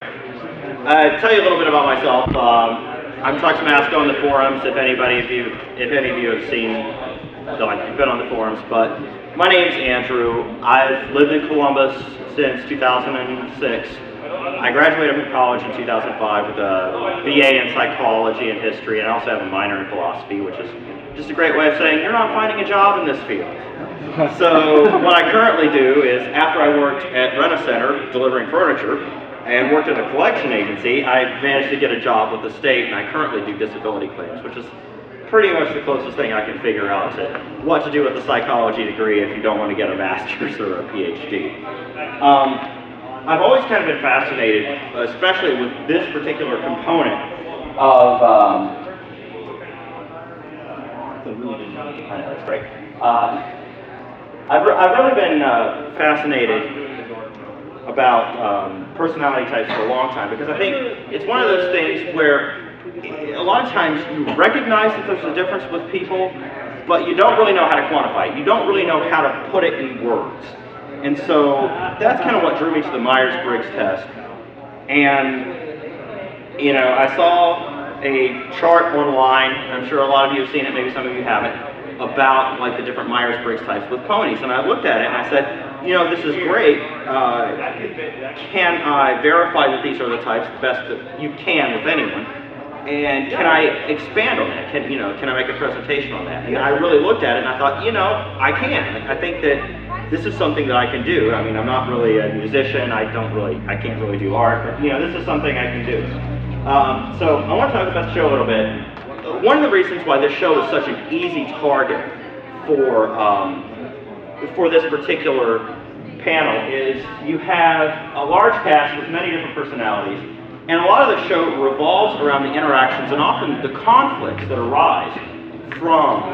Tell you a little bit about myself. I'm Tuxmaska on the forums. If any of you have seen, you've been on the forums. But my name's Andrew. I've lived in Columbus since 2006. I graduated from college in 2005 with a BA in psychology and history, and I also have a minor in philosophy, which is just a great way of saying you're not finding a job in this field. So what I currently do is, after I worked at Rent-A-Center delivering furniture and worked at a collection agency, I managed to get a job with the state, and I currently do disability claims, which is pretty much the closest thing I can figure out to what to do with a psychology degree if you don't want to get a master's or a PhD. I've always kind of been fascinated, especially with this particular component of, that's great. I've really been fascinated about personality types for a long time, because I think it's one of those things where a lot of times you recognize that there's a difference with people, but you don't really know how to quantify it. You don't really know how to put it in words. And so that's kind of what drew me to the Myers-Briggs test. And, you know, I saw a chart online, I'm sure a lot of you have seen it, maybe some of you haven't, about like the different Myers-Briggs types with ponies. And I looked at it and I said, you know, this is great. Can I verify that these are the types the best that you can with anyone? And can I expand on that? Can I make a presentation on that? And I really looked at it and I thought, you know, I can. I think that this is something that I can do. I mean, I'm not really a musician. I can't really do art, but you know, this is something I can do. So I want to talk about the show a little bit. One of the reasons why this show is such an easy target for this particular panel is you have a large cast with many different personalities, and a lot of the show revolves around the interactions and often the conflicts that arise from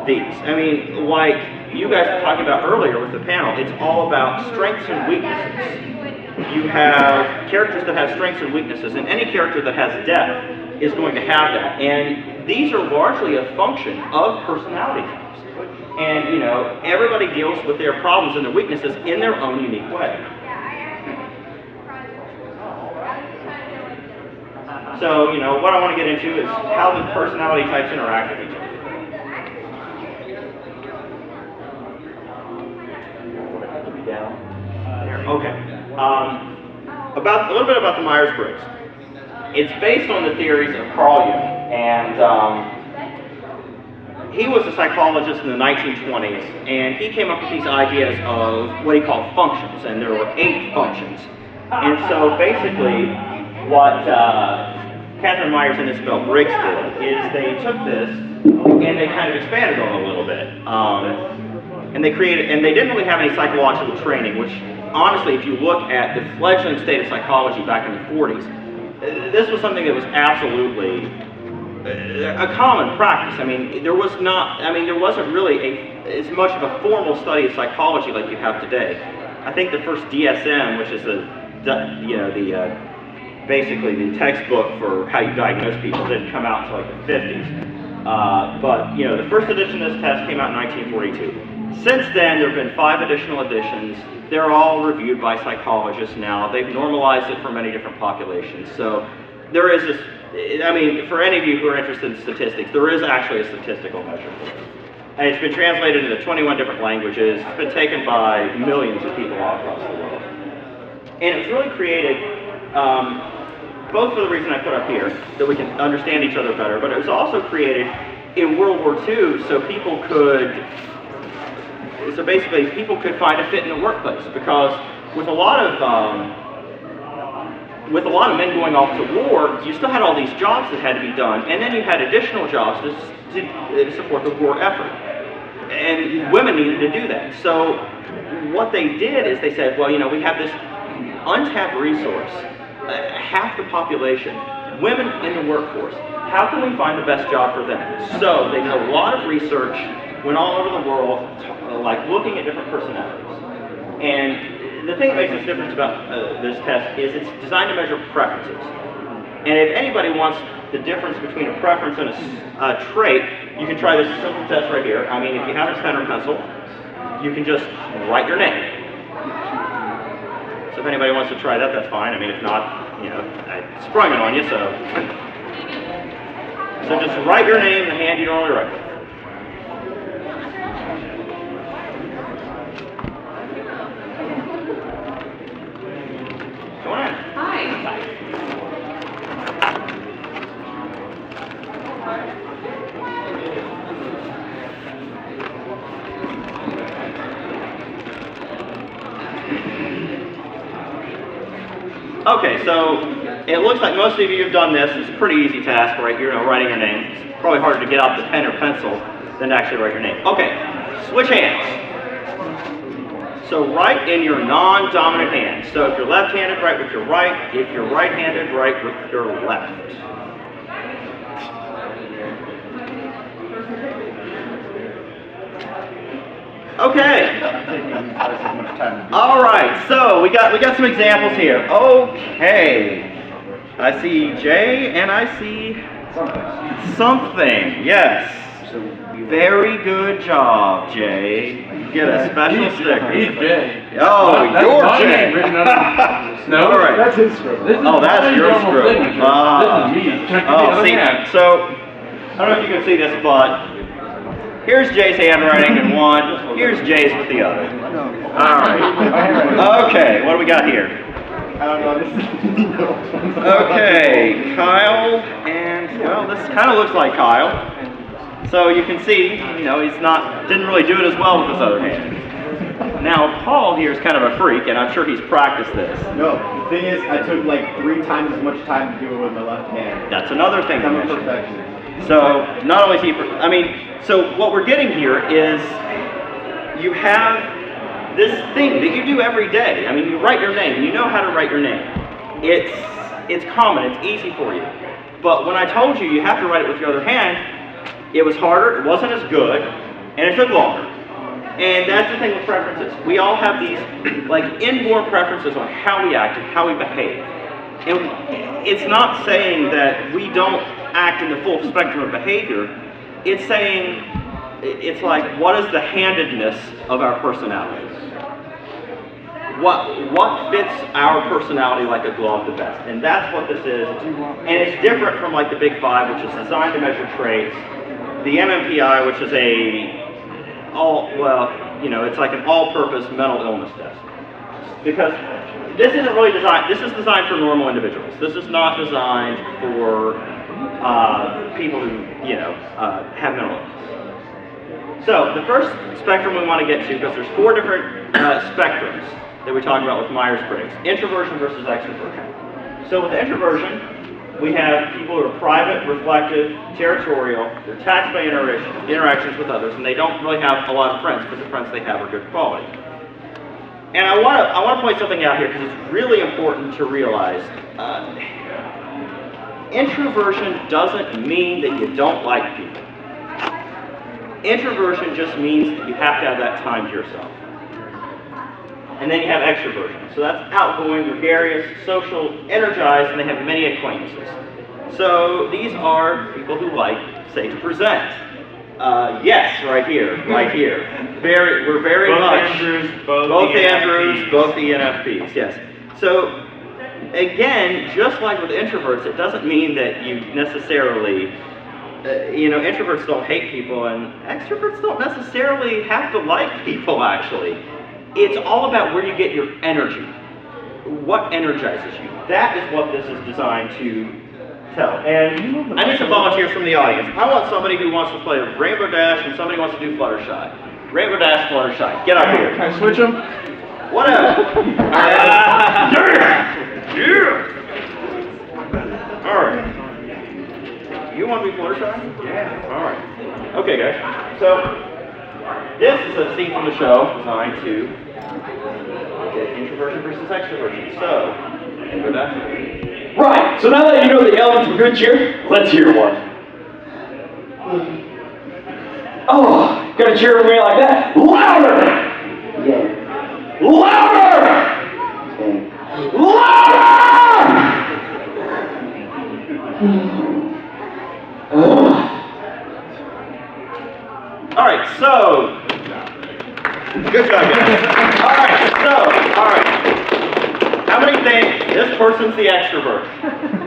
these. I mean, like you guys were talking about earlier with the panel, it's all about strengths and weaknesses. You have characters that have strengths and weaknesses, and any character that has depth is going to have that. And these are largely a function of personality types. And, you know, everybody deals with their problems and their weaknesses in their own unique way. So, you know, what I want to get into is how the personality types interact with each other. Okay. A little bit about the Myers-Briggs. It's based on the theories of Carl Jung, and he was a psychologist in the 1920s, and he came up with these ideas of what he called functions, and there were 8 functions. And so basically, what Catherine Myers and Isabel Briggs did is they took this and they kind of expanded on it a little bit. And they didn't really have any psychological training, which honestly, if you look at the fledgling state of psychology back in the 40s, this was something that was absolutely a common practice. I mean, there wasn't really as much of a formal study of psychology like you have today. I think the first DSM, which is basically the textbook for how you diagnose people, didn't come out until like the 50s. But you know, the first edition of this test came out in 1942. Since then, there have been 5 additional editions. They're all reviewed by psychologists now. They've normalized it for many different populations. So there is this, I mean, for any of you who are interested in statistics, there is actually a statistical measure for it. And it's been translated into 21 different languages. It's been taken by millions of people all across the world. And it was really created, both for the reason I put up here, that we can understand each other better, but it was also created in World War II so people could find a fit in the workplace, because with a lot of men going off to war, you still had all these jobs that had to be done, and then you had additional jobs to support the war effort, and women needed to do that. So what they did is they said, well, you know, we have this untapped resource, half the population, women in the workforce. How can we find the best job for them? So they did a lot of research, went all over the world, like looking at different personalities. And the thing that makes this difference about this test is it's designed to measure preferences. And if anybody wants the difference between a preference and a trait, you can try this simple test right here. I mean, if you have a pen or pencil, you can just write your name. So if anybody wants to try that, that's fine. I mean, if not, you know, I sprung it on you, so. So just write your name in the hand you normally write with. Go on in. Hi. Okay, so it looks like most of you have done this. It's a pretty easy task right here, writing your name. It's probably harder to get out the pen or pencil than to actually write your name. Okay, switch hands. So write in your non-dominant hand. So if you're left-handed, write with your right. If you're right-handed, write with your left. Okay. All right. So we got some examples here. Okay. I see J and I see something. Yes. Very good job, Jay. You get a special sticker. He's Jay. Oh, you're Jay. No, all right. That's his script. Oh, that's your script. This is me. Check the other see, hand. so I don't know if you can see this, but here's Jay's handwriting in one. Here's Jay's with the other. All right. Okay, what do we got here? I don't know. This is Okay, Kyle, and well, this kind of looks like Kyle. So you can see, you know, didn't really do it as well with his other hand. Now, Paul here is kind of a freak, and I'm sure he's practiced this. No, the thing is, I took like 3 times as much time to do it with my left hand. That's another thing to I'm a mention. perfectionist. So, not only is he, so what we're getting here is you have this thing that you do every day. I mean, you write your name. You know how to write your name. It's common. It's easy for you. But when I told you have to write it with your other hand, it was harder, it wasn't as good, and it took longer. And that's the thing with preferences. We all have these like inborn preferences on how we act and how we behave. And it's not saying that we don't act in the full spectrum of behavior. It's saying, it's like, what is the handedness of our personalities? What fits our personality like a glove the best? And that's what this is. And it's different from like the Big Five, which is designed to measure traits. The MMPI, which is it's like an all-purpose mental illness test. Because this isn't really designed, this is designed for normal individuals. This is not designed for people who, have mental illness. So, the first spectrum we want to get to, because there's 4 different spectrums that we talk about with Myers-Briggs. Introversion versus extroversion. So with introversion, we have people who are private, reflective, territorial, they're taxed by interactions with others, and they don't really have a lot of friends, but the friends they have are good quality. And I want to point something out here, because it's really important to realize. Introversion doesn't mean that you don't like people. Introversion just means that you have to have that time to yourself. And then you have extroversion. So that's outgoing, gregarious, social, energized, and they have many acquaintances. So these are people who like, say, to present. Yes, right here. We're very both much. Andrews, both Andrews, both ENFPs, yes. So, again, just like with introverts, it doesn't mean that you necessarily, introverts don't hate people, and extroverts don't necessarily have to like people, actually. It's all about where you get your energy. What energizes you? That is what this is designed to tell. And I need some volunteers from the audience. I want somebody who wants to play Rainbow Dash and somebody who wants to do Fluttershy. Rainbow Dash, Fluttershy. Get up here. Can I switch them? Whatever. Yeah! All right. You want to be Fluttershy? Yeah. All right. Okay, guys. So this is a scene from the show designed to get introversion versus extroversion. So, Rainbow Dash. Right, so now that you know the elements of good cheer, let's hear one. Oh, gotta cheer for me like that? Louder! Yeah. Louder! Louder! All right, so good job, guys. All right. How many think this person's the extrovert?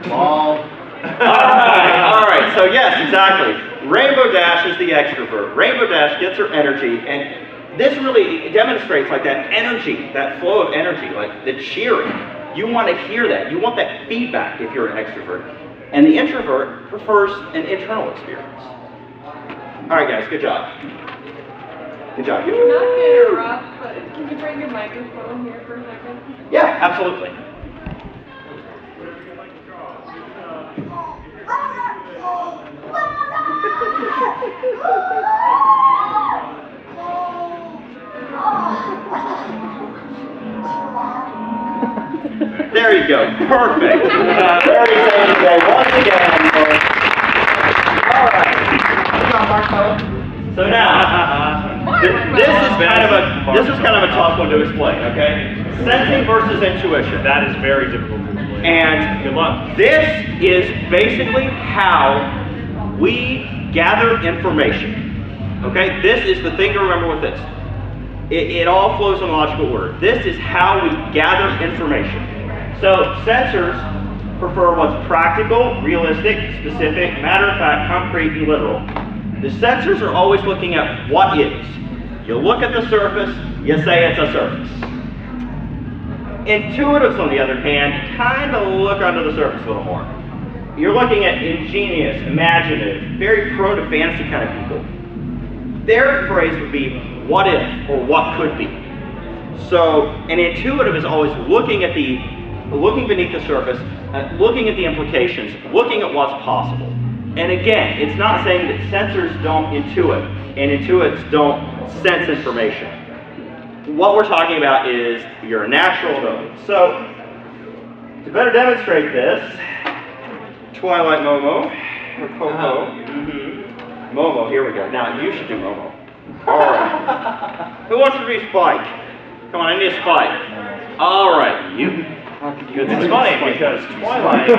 Ball. All right, so yes, exactly. Rainbow Dash is the extrovert. Rainbow Dash gets her energy, and this really demonstrates like that energy, that flow of energy, like the cheering. You want to hear that. You want that feedback if you're an extrovert. And the introvert prefers an internal experience. All right, guys, good job. Good job. Good job. Not to interrupt, but can you bring your microphone here for a second? Yeah, absolutely. There you go. Perfect. Very exciting day once again, folks. All right. So now, this is kind of a tough one to explain. Okay, sensing versus intuition. That is very difficult to explain. And Good luck. this is basically how we gather information. Okay, this is the thing to remember with this. It all flows in logical order. This is how we gather information. So sensors prefer what's practical, realistic, specific, matter of fact, concrete, and literal. The sensors are always looking at what is. You look at the surface, you say it's a surface. Intuitives, on the other hand, kind of look under the surface a little more. You're looking at ingenious, imaginative, very prone to fantasy kind of people. Their phrase would be, what if, or what could be. So, an intuitive is always looking beneath the surface, looking at the implications, looking at what's possible. And again, it's not saying that sensors don't intuit, and intuitives don't sense information. What we're talking about is your natural ability. So, to better demonstrate this, Twilight Momo, or Popo. Momo, here we go. Now, you should do Momo. Alright. Who wants to be Spike? Come on, I need a Spike. Alright, you. It's funny because Twilight.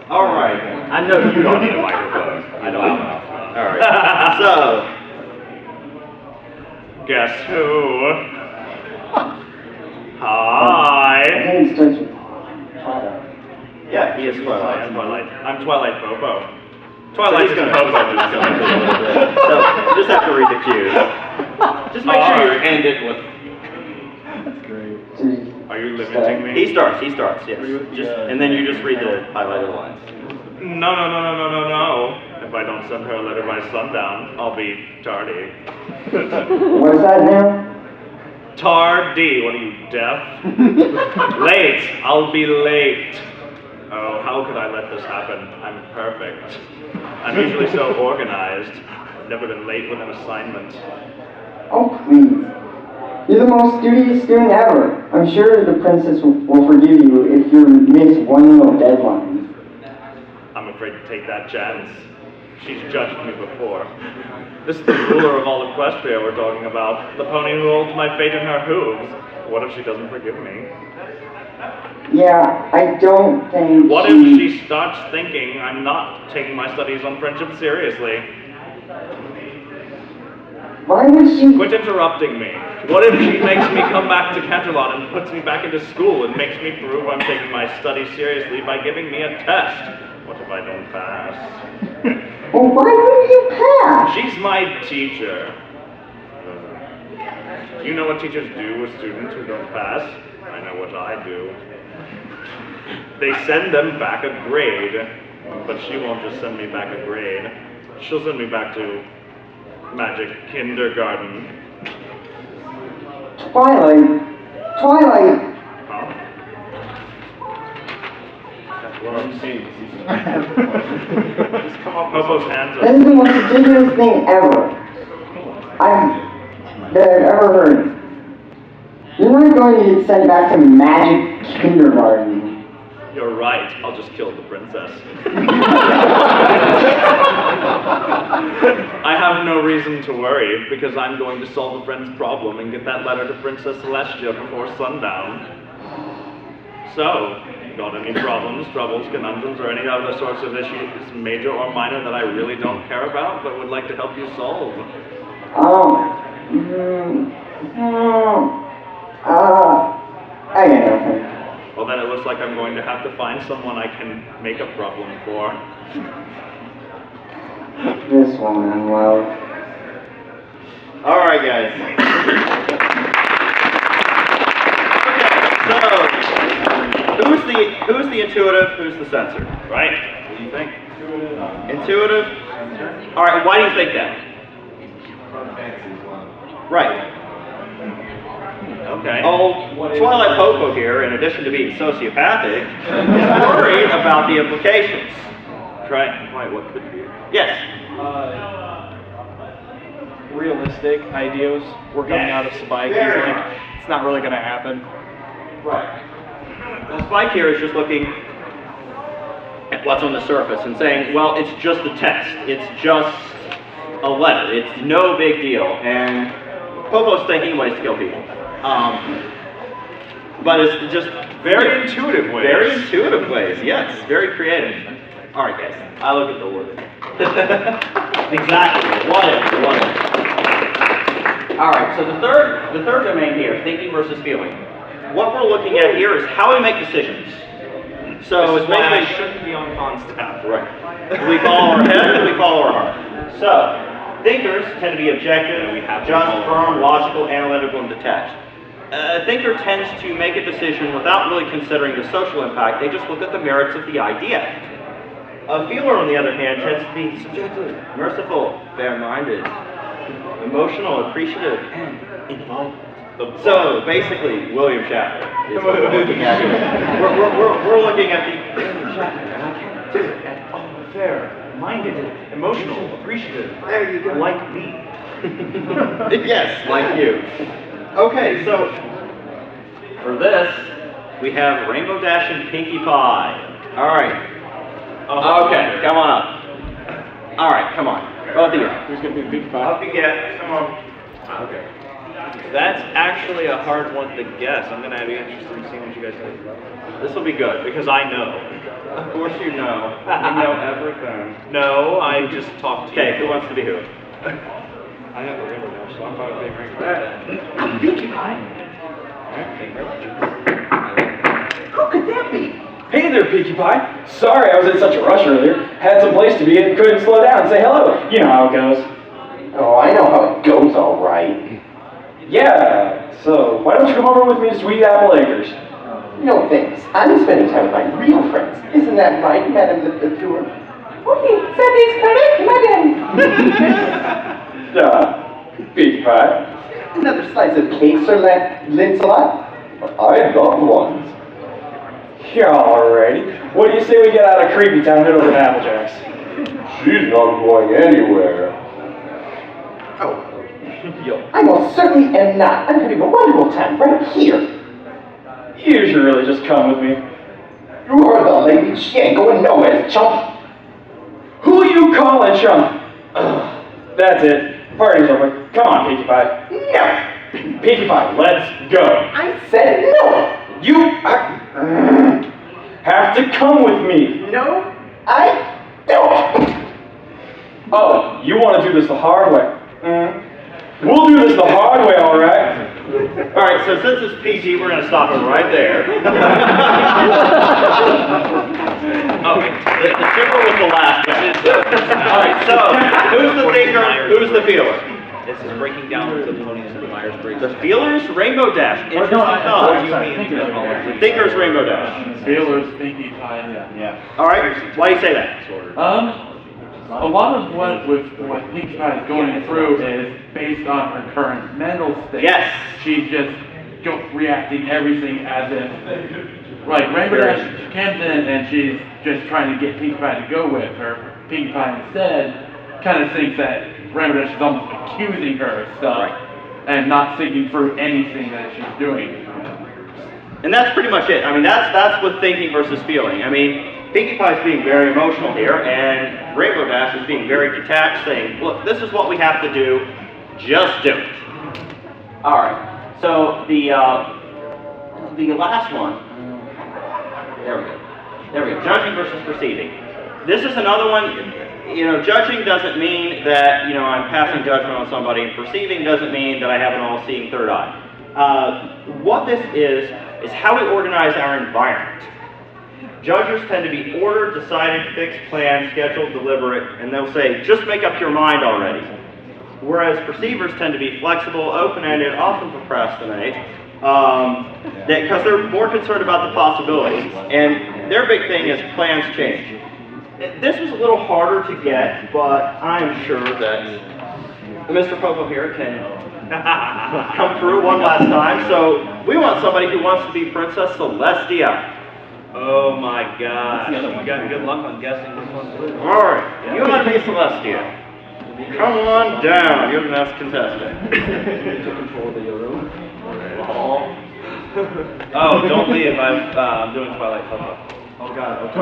Alright. I know you don't need a microphone. I don't have enough. Alright. So, Guess who? Hi. yeah, he is I'm Twilight. Twilight. I'm Twilight Popo. So Twilight he's is gonna Popo. a little bit. So, you just have to read the cues. Just make sure you end it with. Are you limiting me? He starts, yes. And then you just read the highlighted lines. No. If I don't send her a letter by sundown, I'll be tardy. What's that now? Tardy, what are you, deaf? Late, I'll be late. Oh, how could I let this happen? I'm perfect. I'm usually so organized. I've never been late with an assignment. Oh, please. You're the most studious student ever. I'm sure the princess will forgive you if you miss one little deadline. I'm afraid to take that chance. She's judged me before. This is the ruler of all Equestria we're talking about. The pony who holds my fate in her hooves. What if she doesn't forgive me? Yeah, I don't think What if she starts thinking I'm not taking my studies on friendship seriously? Why would she... Quit interrupting me. What if she makes me come back to Canterlot and puts me back into school and makes me prove I'm taking my studies seriously by giving me a test? What if I don't pass? Well, why would you pass? She's my teacher. You know what teachers do with students who don't pass? I know what I do. They send them back a grade, but she won't just send me back a grade. She'll send me back to magic kindergarten. Twilight. Huh? What I'm saying. Just come up with Popo's hands That up. is the most ridiculous thing ever. That I've ever heard. You're not going to get sent back to magic kindergarten. You're right. I'll just kill the princess. I have no reason to worry because I'm going to solve a friend's problem and get that letter to Princess Celestia before sundown. So, got any problems, troubles, conundrums, or any other sorts of issues, major or minor, that I really don't care about but would like to help you solve? that it looks like I'm going to have to find someone I can make a problem for. This woman, well, All right, guys. Okay, so who's the intuitive? Who's the censor? Right? What do you think? Intuitive. All right. Why do you think that? Right. Okay. Oh, Twilight Poco here, in addition to being sociopathic, is worried about the implications. Right, what could be? Yes. Realistic ideas were coming out of Spike. He's like, it's not really going to happen. Right. Well, Spike here is just looking at what's on the surface and saying, well, it's just a test. It's just a letter. It's no big deal. And Popo's thinking ways to kill people. But it's just Very intuitive ways. Very intuitive ways, yes. Very creative. All right, guys. I look at the word. Exactly. Whatever. All right. So the third domain here, thinking versus feeling. What we're looking at here is how we make decisions. So it's why I basically shouldn't be on con staff. right. Do we follow our head or do we follow our heart? So thinkers tend to be objective, just, firm, logical, analytical, and detached. A thinker tends to make a decision without really considering the social impact. They just look at the merits of the idea. A feeler, on the other hand, tends to be subjective, merciful, fair-minded, emotional, appreciative, and involved. So basically, William Shatner is what we're looking at here. We're looking at the William Shatner. And fair-minded, emotional, appreciative. There you go. Like me. Yes, like you. Okay, so for this, we have Rainbow Dash and Pinkie Pie. All right. Okay, come on up. All right, come on. Both of you. Who's going to be Pinkie Pie? Up you get. Come on. Okay. That's actually a hard one to guess. I'm going to be interested in seeing what you guys think. This will be good. Because I know. Of course you know. You know everything. No, I just talked to you. Okay, who wants to be who? I have a Rainbow Dash, so I'm fine with being Rainbow Dash. Pinkie Pie. who could that be? Hey there, Pinkie Pie. Sorry I was in such a rush earlier. Had some place to be and couldn't slow down and say hello. You know how it goes. Oh, I know how it goes, all right. Yeah, so why don't you come over with me to Sweet Apple Acres? No thanks. I'm spending time with my real friends. Isn't that right, Madame the Tour? Okay, that is correct, Madame. Pinkie Pie. Another slice of cake, Sir Lancelot? I love ones. Yeah, alrighty. What do you say we get out of Creepy Town and head over to Applejack's? She's not going anywhere. Oh. Yo. I most certainly am not. I'm having a wonderful time right here. You should really just come with me. You are the lady. She ain't going nowhere, chump. Who you calling, chump? Ugh, that's it. Party's over. Come on, Pinkie Pie. No. Pinkie Pie, let's go. I said no. You have to come with me. No, I don't. Oh, you want to do this the hard way? We'll do this the hard way, all right? All right, so since it's PG, we're going to stop it right there. Okay, the chipper was the last guy. All right, so who's the thinker, who's the feeler? This is breaking down the ponies and the Myers-Briggs. The feeler's Rainbow Dash. Interesting thought. The thinker's Rainbow Dash. Feelers, Pinkie Pie, yeah. All right, why do you say that? A lot of what Pinkie Pie is going through is based on her current mental state. Yes. She's just reacting everything as if, like, Rainbow Dash comes in and she's just trying to get Pinkie Pie to go with her. Pinkie Pie instead kind of thinks that Rainbow Dash is almost accusing her of stuff and not thinking through anything that she's doing. And that's pretty much it. I mean, that's with thinking versus feeling. I mean, Pinkie Pie's being very emotional here, and Rainbow Dash is being very detached, saying, look, this is what we have to do, just do it. All right, so the last one, there we go, judging versus perceiving. This is another one, you know, judging doesn't mean that, you know, I'm passing judgment on somebody, and perceiving doesn't mean that I have an all-seeing third eye. What this is is how we organize our environment. Judges tend to be ordered, decided, fixed, planned, scheduled, deliberate, and they'll say, just make up your mind already. Whereas perceivers tend to be flexible, open-ended, often procrastinate, because they're more concerned about the possibilities. And their big thing is plans change. This was a little harder to get, but I'm sure that Mr. Popo here can come through one last time. So we want somebody who wants to be Princess Celestia. Oh my gosh. You got good luck on guessing this one too. Alright, you want to be Celestia. Come on down, you're the next contestant. Oh, don't leave. I'm doing Twilight Papa. Oh god, okay.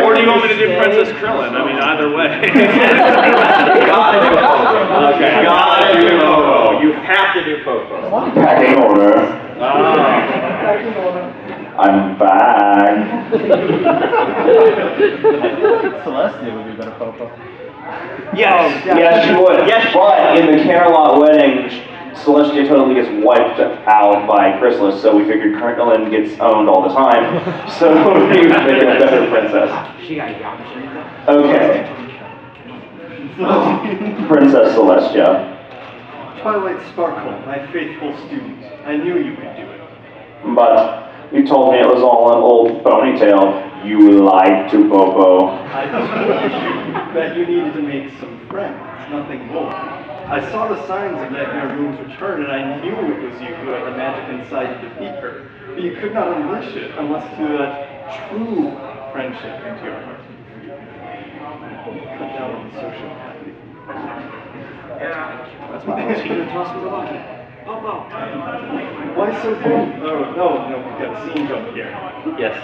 Or do you want me to do Princess Krillin? I mean, either way. Gotta do Popo. Okay, gotta do Popo. You have to do Popo. Packing order. I'm back. Celestia would be better Popo. Yes. Yes, she would. Yes. But in the Canterlot wedding, Celestia totally gets wiped out by Chrysalis, so we figured Krillin gets owned all the time. So we make it a better princess. Okay. Princess Celestia. Twilight Sparkle, my faithful student. I knew you could do it. But you told me it was all an old ponytail. You lied to Popo. I told you that you needed to make some friends, nothing more. I saw the signs of that Maroon's return, and I knew it was you who had the magic inside to defeat her. But you could not unleash it unless you had true friendship into your heart. Cut down on the social happy. That's my last year. Toss me the lucky. Why so glum? Oh, no, we've got a scene jump here. Yes.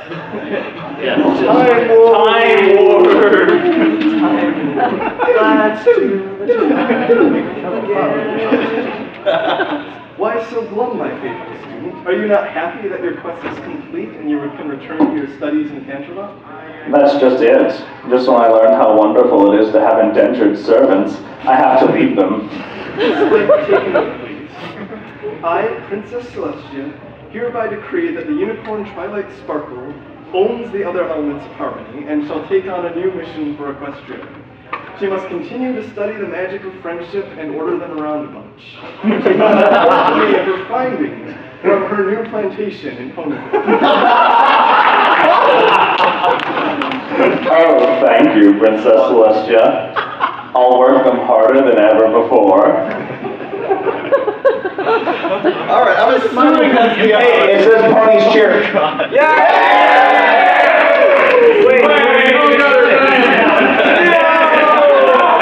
Yes. Time Lord! Time Lord! Let's do Why so glum, my faithful student? Are you not happy that your quest is complete and you can return to your studies in Canterlot? That's just it. Just when I learned how wonderful it is to have indentured servants, I have to leave them. Take a note, please. I, Princess Celestia, hereby decree that the unicorn Twilight Sparkle owns the other elements of harmony and shall take on a new mission for Equestria. She must continue to study the magic of friendship and order them around a bunch. She must report to me of her findings from her new plantation in Ponyville. Oh, thank you, Princess Celestia. I'll work them harder than ever before. Alright, I'm assuming that's the Hey, it says ponies cheer. Wait,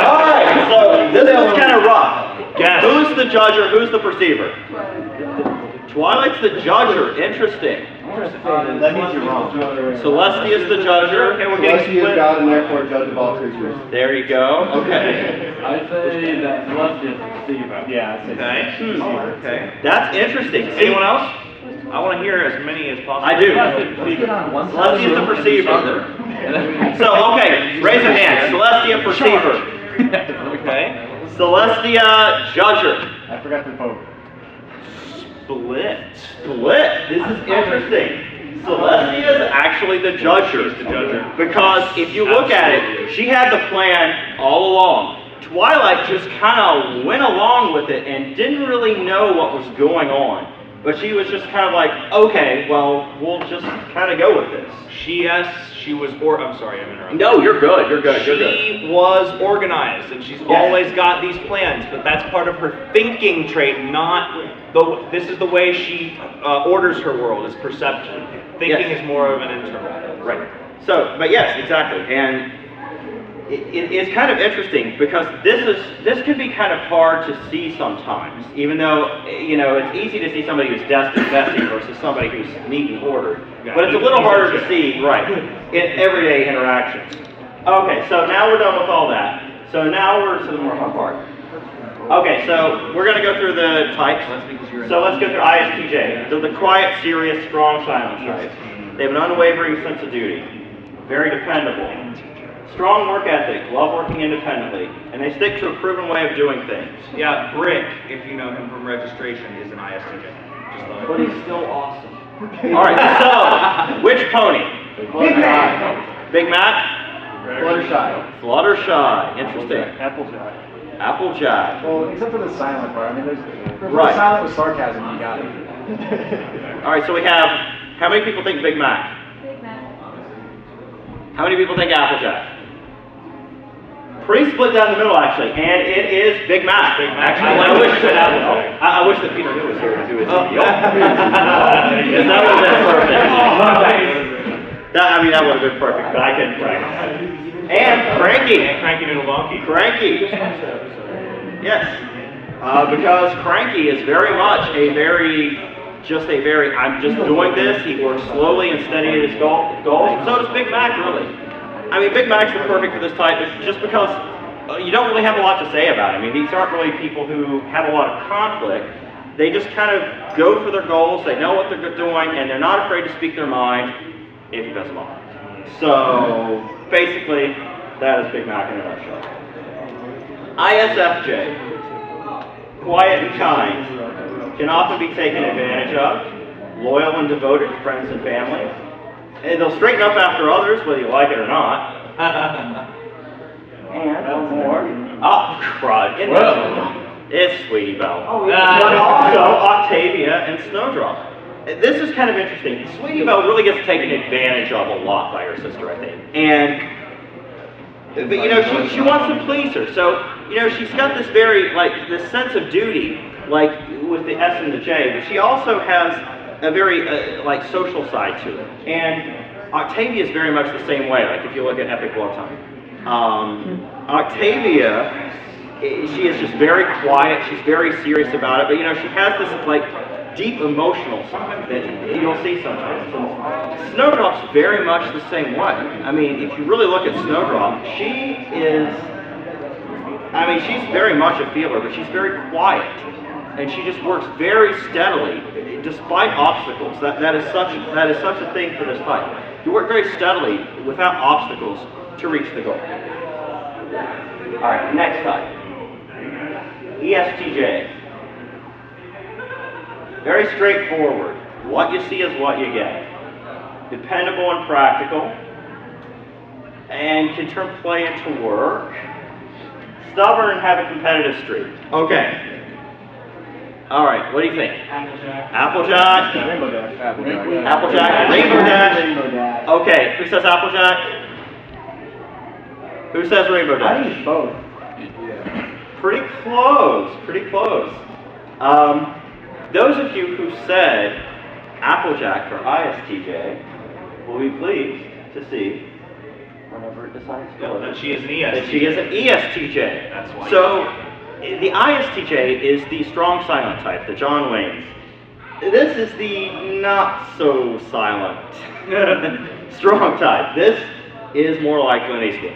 Alright, so this is kind of rough. Yes. Who's the judger, who's the perceiver? Twilight's the judger, interesting. That means you're wrong. Celestia's the judger. Okay, we're getting Celestia is split. God and therefore judge of all creatures. There you go, okay. I say that Celestia is the deceiver. Yeah, I'd say so. Okay. Okay. That's interesting. Anyone else? I want to hear as many as possible. I do. Celestia's the perceiver. So, okay, raise your hand. Celestia perceiver. Okay. Celestia judger. I forgot to vote. Split. This is interesting. Celestia is actually the judger. Because if you look at it, she had the plan all along. Twilight just kind of went along with it and didn't really know what was going on. But she was just kind of like, okay, well, we'll just kind of go with this. I'm sorry, I'm interrupting. No, you're good, you're good. She was organized, and she's always got these plans, but that's part of her thinking trait, this is the way she orders her world, is perception. Thinking is more of an internal. Right. So, but yes, exactly. And it's kind of interesting because this can be kind of hard to see sometimes, even though, it's easy to see somebody who's destined messy versus somebody who's neat and ordered. But it's a little harder to see, right, in everyday interactions. Okay, so now we're done with all that. So now we're to the more fun part. Okay, so we're going to go through the types. So let's go through ISTJ. They're the quiet, serious, strong, silent type. They have an unwavering sense of duty. Very dependable. Strong work ethic, love working independently, and they stick to a proven way of doing things. Yeah, Brick, if you know him from registration, is an ISTJ. but he's still awesome. All right, so which pony? Big Mac. Big Mac? Fluttershy. Fluttershy. Interesting. Applejack. Applejack. Well, except for the silent part. I mean, there's Right. silent with sarcasm. You got it. All right, so we have, how many people think Big Mac? Big Mac. How many people think Applejack? Pretty split down the middle, actually, and it is Big Mac. Big Mac. Actually, I wish that I wish that Peter New was here to do his video. Because that would have been perfect. That would have been perfect, but I couldn't practice. And Cranky. And Cranky Noodle Donkey. Cranky. Yes. Because Cranky is very much I'm just doing this. He works slowly and steady at his goals. So does Big Mac, really. I mean, Big Mac's perfect for this type just because you don't really have a lot to say about it. I mean, these aren't really people who have a lot of conflict. They just kind of go for their goals, they know what they're doing, and they're not afraid to speak their mind if you piss them off. So, basically, that is Big Mac in a nutshell. ISFJ, quiet and kind, can often be taken advantage of, loyal and devoted to friends and family. And they'll straighten up after others, whether you like it or not. And one more. Oh, crud. It's Sweetie Belle. But also Octavia and Snowdrop. This is kind of interesting. Sweetie Belle really gets taken advantage of a lot by her sister, I think. But she wants to please her. So, she's got this this sense of duty, like with the S and the J, but she also has a very social side to it. And Octavia is very much the same way, like if you look at Epic Love Time. Octavia, she is just very quiet, she's very serious about it, but she has this deep emotional side that you'll see sometimes. And Snowdrop's very much the same way. I mean, if you really look at Snowdrop, she's very much a feeler, but she's very quiet. And she just works very steadily, despite obstacles. That is such a thing for this type. You work very steadily, without obstacles, to reach the goal. All right, next type. ESTJ. Very straightforward. What you see is what you get. Dependable and practical. And can turn play into work. Stubborn and have a competitive streak. Okay. All right, what do you think? Applejack. Rainbow Dash. Applejack. Rainbow Dash. Okay, who says Applejack? Who says Rainbow Dash? I think it's both. Pretty close. Pretty close. Those of you who said Applejack for ISTJ will be pleased to see whenever it decides to go. That she is an ESTJ. That she is an ESTJ. That's why. So, the ISTJ is the strong silent type, the John Waynes. This is the not so silent strong type. This is more like Clint Eastwood.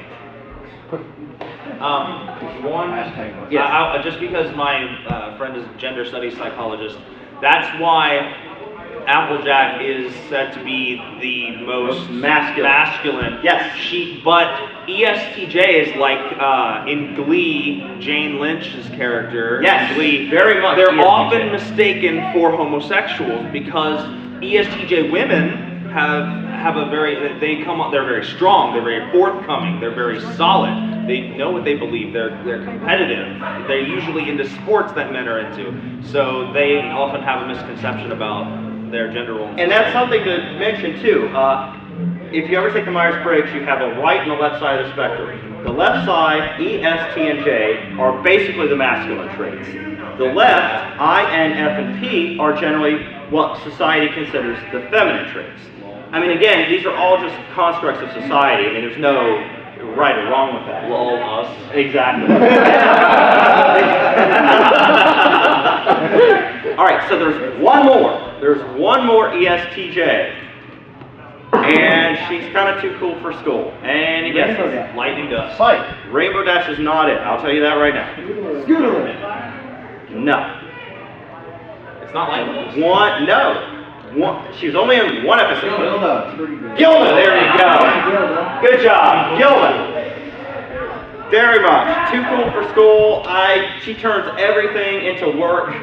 Just because my friend is a gender studies psychologist, that's why Applejack is said to be the most masculine. Yes. But ESTJ is like in Glee, Jane Lynch's character. Yes, in Glee, very much. They're ESTJ. often mistaken for homosexuals because ESTJ women have a very, they're very strong, they're very forthcoming, they're very solid. They know what they believe, they're competitive. They're usually into sports that men are into. So they often have a misconception about their gender role. And that's something to mention too. If you ever take the Myers-Briggs, you have a right and a left side of the spectrum. The left side, E, S, T, and J, are basically the masculine traits. The left, I, N, F, and P, are generally what society considers the feminine traits. I mean, again, these are all just constructs of society. I mean, there's no right or wrong with that. Lol, us. Exactly. All right, so there's one more. There's one more ESTJ. And she's kind of too cool for school. Any guesses? Rainbow Dash. Lightning dust. Spike. Rainbow Dash is not it. I'll tell you that right now. Scooter. No. It's not lightning dust. She was only in one episode. Gilda. Pretty good. Gilda, there you go. Good job, Gilda. Very much. Too cool for school. She turns everything into work.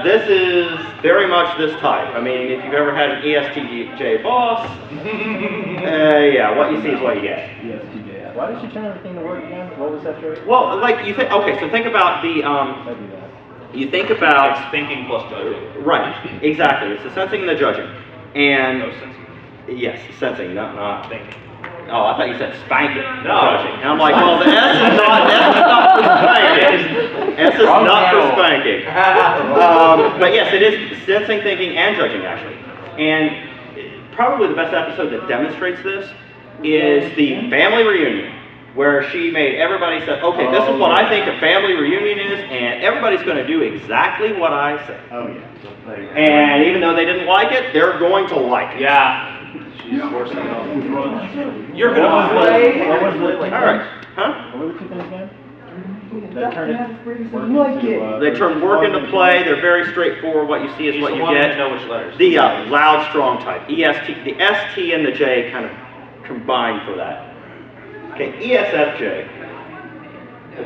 This is very much this type. I mean, if you've ever had an ESTJ boss, yeah, what you see is what you get. ESTJ. Why did she turn everything to work again? What was that trait? Well, like you think. Okay, so think about the. You think about It's thinking plus judging. right. Exactly. It's the sensing and the judging, and No sensing. yes, sensing, not Thinking. Oh, I thought you said spanking. No. Judging. And I'm like, well, the S is not for spanking. S is not for spanking. But yes, it is sensing, thinking, and judging, actually. And probably the best episode that demonstrates this is the family reunion, where she made everybody say, okay, this is what I think a family reunion is, and everybody's going to do exactly what I say. Oh yeah. And even though they didn't like it, they're going to like it. Yeah. She's forcing it on. You're gonna play. What was the like? All right. Huh? What were the two things again? That turned it. They turn work into play. They're very straightforward. What you see is what you get. Know which letters. The loud, strong type. EST, the ST and the J kind of combine for that. Okay, ESFJ.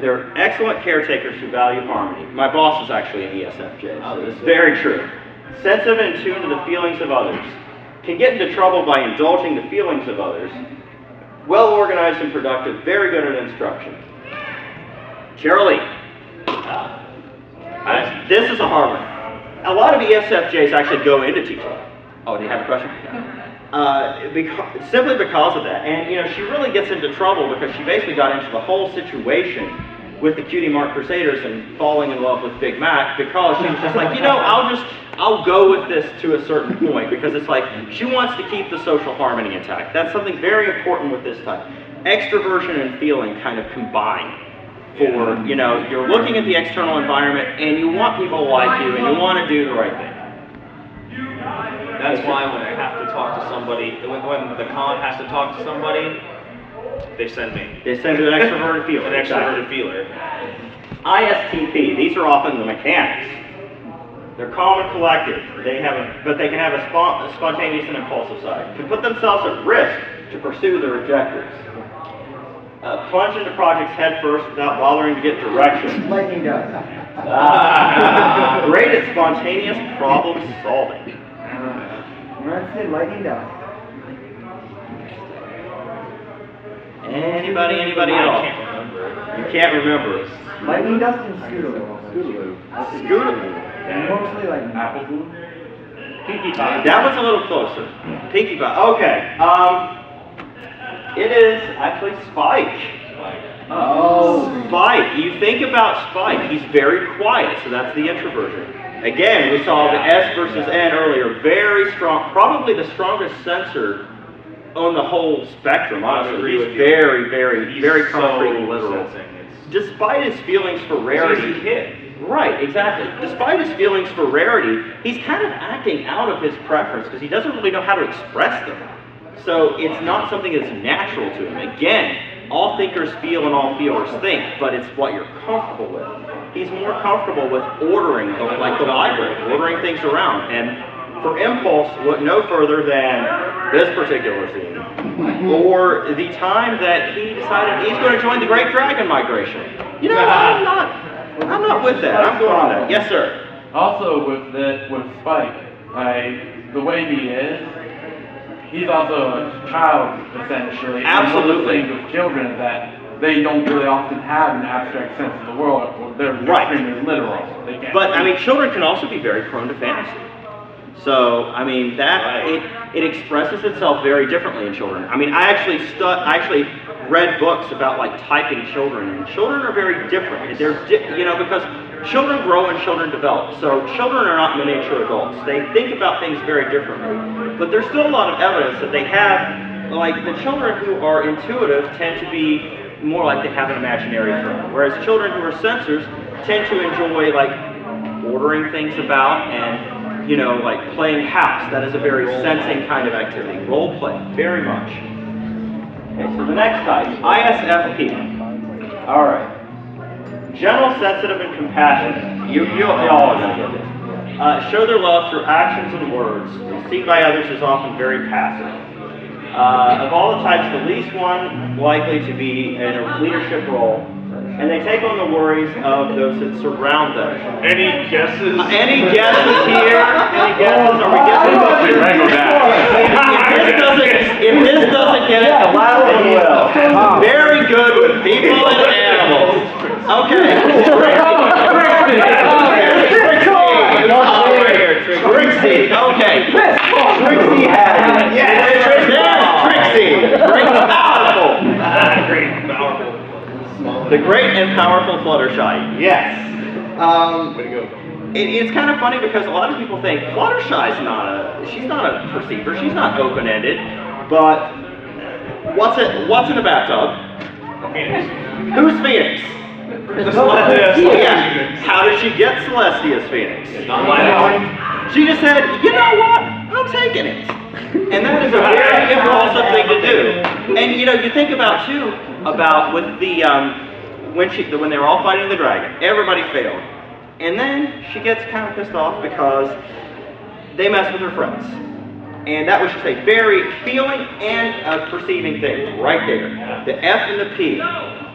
They're excellent caretakers who value harmony. My boss is actually an ESFJ, so this is very true. Sensitive and in tune to the feelings of others. Can get into trouble by indulging the feelings of others. Well organized and productive, very good at instruction. Cheryl, this is a hard one. A lot of ESFJs actually go into teaching. Oh, do you have a question? Simply because of that. And, you know, she really gets into trouble because she basically got into the whole situation with the Cutie Mark Crusaders and falling in love with Big Mac because she was just like, you know, I'll go with this to a certain point because it's like she wants to keep the social harmony intact. That's something very important with this type. Extroversion and feeling kind of combine for, you know, you're looking at the external environment and you want people to like you and you want to do the right thing. That's why when I have to talk to somebody, when the con has to talk to somebody, they send me. They send an extroverted feeler. An extroverted feeler. ISTP, these are often the mechanics. They're calm and collected. But they can have a spontaneous and impulsive side. Can put themselves at risk to pursue their objectives. Plunge into projects head first without bothering to get direction. Lightning does. Great at spontaneous problem solving. Lightning does. Anybody at all? I can't remember. You can't remember. Lightning dust and Scootaloo. Scootaloo. Mostly like Apple food? Pinkie Pie. That was a little closer. Pinkie Pie. Okay. It is actually Spike. Oh. Spike. You think about Spike. He's very quiet, so that's the introversion. Again, we saw the S versus N earlier. Very strong. Probably the strongest sensor on the whole spectrum, honestly. He's very concrete and literal. Despite his feelings for rarity. He's a kid. Right, exactly. Despite his feelings for rarity, he's kind of acting out of his preference because he doesn't really know how to express them. So it's not something that's natural to him. Again, all thinkers feel and all feelers think, but it's what you're comfortable with. He's more comfortable with ordering, like the library, ordering things around. And for impulse, look no further than this particular scene, or the time that he decided he's going to join the Great Dragon Migration. You know, I'm not with that. I'm going on that. Yes, sir. Also with Spike, the way he is, he's also a child essentially. Absolutely. And one of the things with children is that they don't really often have an abstract sense of the world. Or they're extremely literal. They can't. But I mean, children can also be very prone to fantasy. So I mean that it expresses itself very differently in children. I mean, I actually read books about like typing children, and children are very different. They're because children grow and children develop. So children are not miniature adults. They think about things very differently. But there's still a lot of evidence that they have, like the children who are intuitive tend to be more like they have an imaginary friend, whereas children who are sensors tend to enjoy like ordering things about and like playing house. That is a very sensing kind of activity. Role play, very much. Okay, so the next type, ISFP. All right. General, sensitive, and compassionate. You all are going to get this. Show their love through actions and words. Seen by others is often very passive. Of all the types, the least one likely to be in a leadership role, and they take on the worries of those that surround them. Any guesses? Any guesses here? Any guesses? Are we getting Rainbow Dash. If this doesn't get it, the last one will. Very good with people and animals. Okay. Trixie. Okay. Trixie has it. Yes. There's Trixie. Great and powerful. Great and powerful. The great and powerful Fluttershy. Yes. Way to go. It's kind of funny because a lot of people think Fluttershy's she's not a perceiver, she's not open-ended, but what's in the bathtub? Phoenix. Who's Phoenix? Yeah. How did she get Celestia's Phoenix? She just said, you know what? I'm taking it. And that is a very impulsive thing to do. And you know, you think about too, with the when they were all fighting the dragon, everybody failed. And then she gets kind of pissed off because they mess with her friends. And that was just a very feeling and a perceiving thing right there. The F and the P,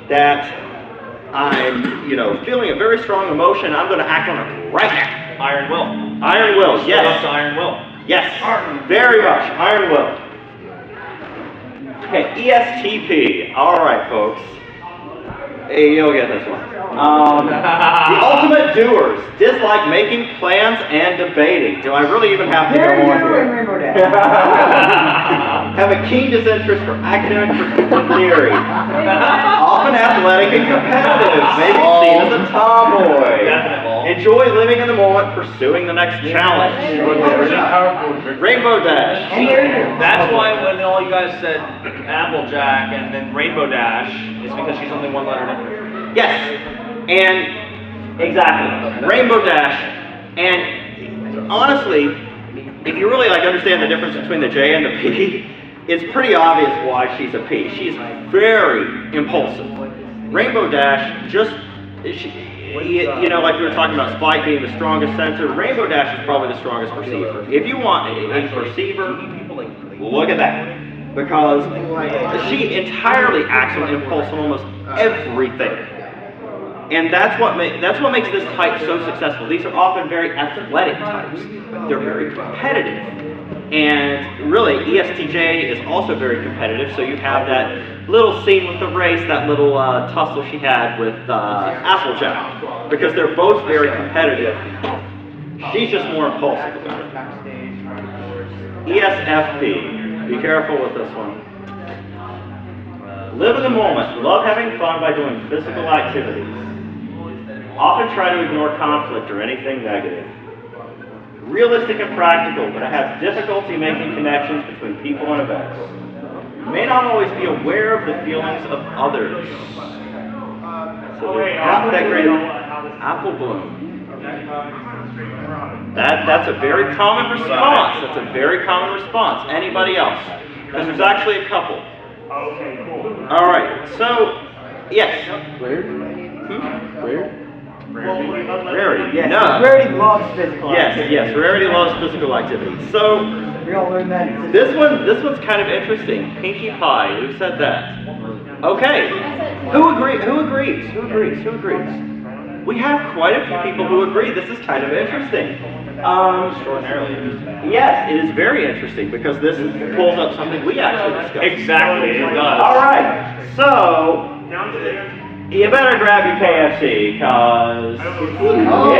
that I'm, feeling a very strong emotion, I'm going to act on it right now. Iron Will. Iron Will, yes. Up to Iron Will. Yes, very much. Iron Will. Okay, ESTP. All right, folks. Hey, you'll get this one. The ultimate doers dislike making plans and debating. Do I really even have to go on here? Have a keen disinterest for academic pursuits and theory. Often athletic and competitive. Maybe seen as a tomboy. Enjoy living in the moment, pursuing the next challenge. Rainbow Dash. That's why when all you guys said Applejack and then Rainbow Dash, it's because she's only one letter different. Yes, and exactly, Rainbow Dash, and honestly, if you really understand the difference between the J and the P, it's pretty obvious why she's a P. She's very impulsive. Rainbow Dash like we were talking about Spike being the strongest sensor, Rainbow Dash is probably the strongest perceiver. If you want a perceiver, look at that. Because she entirely acts on impulse on almost everything. And that's what makes this type so successful. These are often very athletic types. They're very competitive. And really, ESTJ is also very competitive, so you have that little scene with the race, that little tussle she had with Applejack, because they're both very competitive. She's just more impulsive about it. ESFP. Be careful with this one. Live in the moment. Love having fun by doing physical activities. Often try to ignore conflict or anything negative. Realistic and practical, but have difficulty making connections between people and events. May not always be aware of the feelings of others. So they're not that great. Apple bloom. That's a very common response. That's a very common response. Anybody else? Because there's actually a couple. Okay, cool. All right. So, yes. Rarity. Yes. No. Rarity loves physical activity. Yes. Rarity loves physical activity. So, We all learned that in this one's kind of interesting. Pinkie Pie. Who said that? Okay. Who agrees? We have quite a few people who agree. This is kind of interesting. Extraordinarily interesting. Yes, it is very interesting because this pulls up something we actually discussed. Exactly, it does. All right, so you better grab your KFC because it's Scootaloo.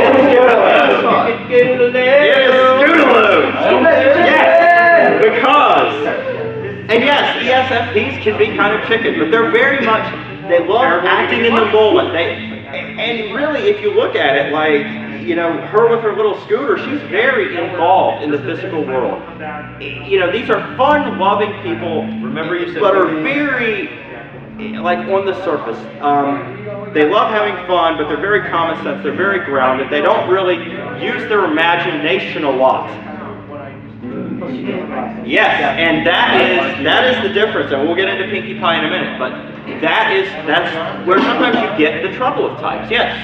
Yes, because, and yes, ESFPs can be kind of chicken, but they're very much, they love acting in the moment. And really, if you look at it, her with her little scooter, she's very involved in the physical world. These are fun-loving people, but are very, on the surface. They love having fun, but they're very common sense. They're very grounded. They don't really use their imagination a lot. Yes, and that is the difference, and we'll get into Pinkie Pie in a minute, but that's where sometimes you get the trouble of types. Yes?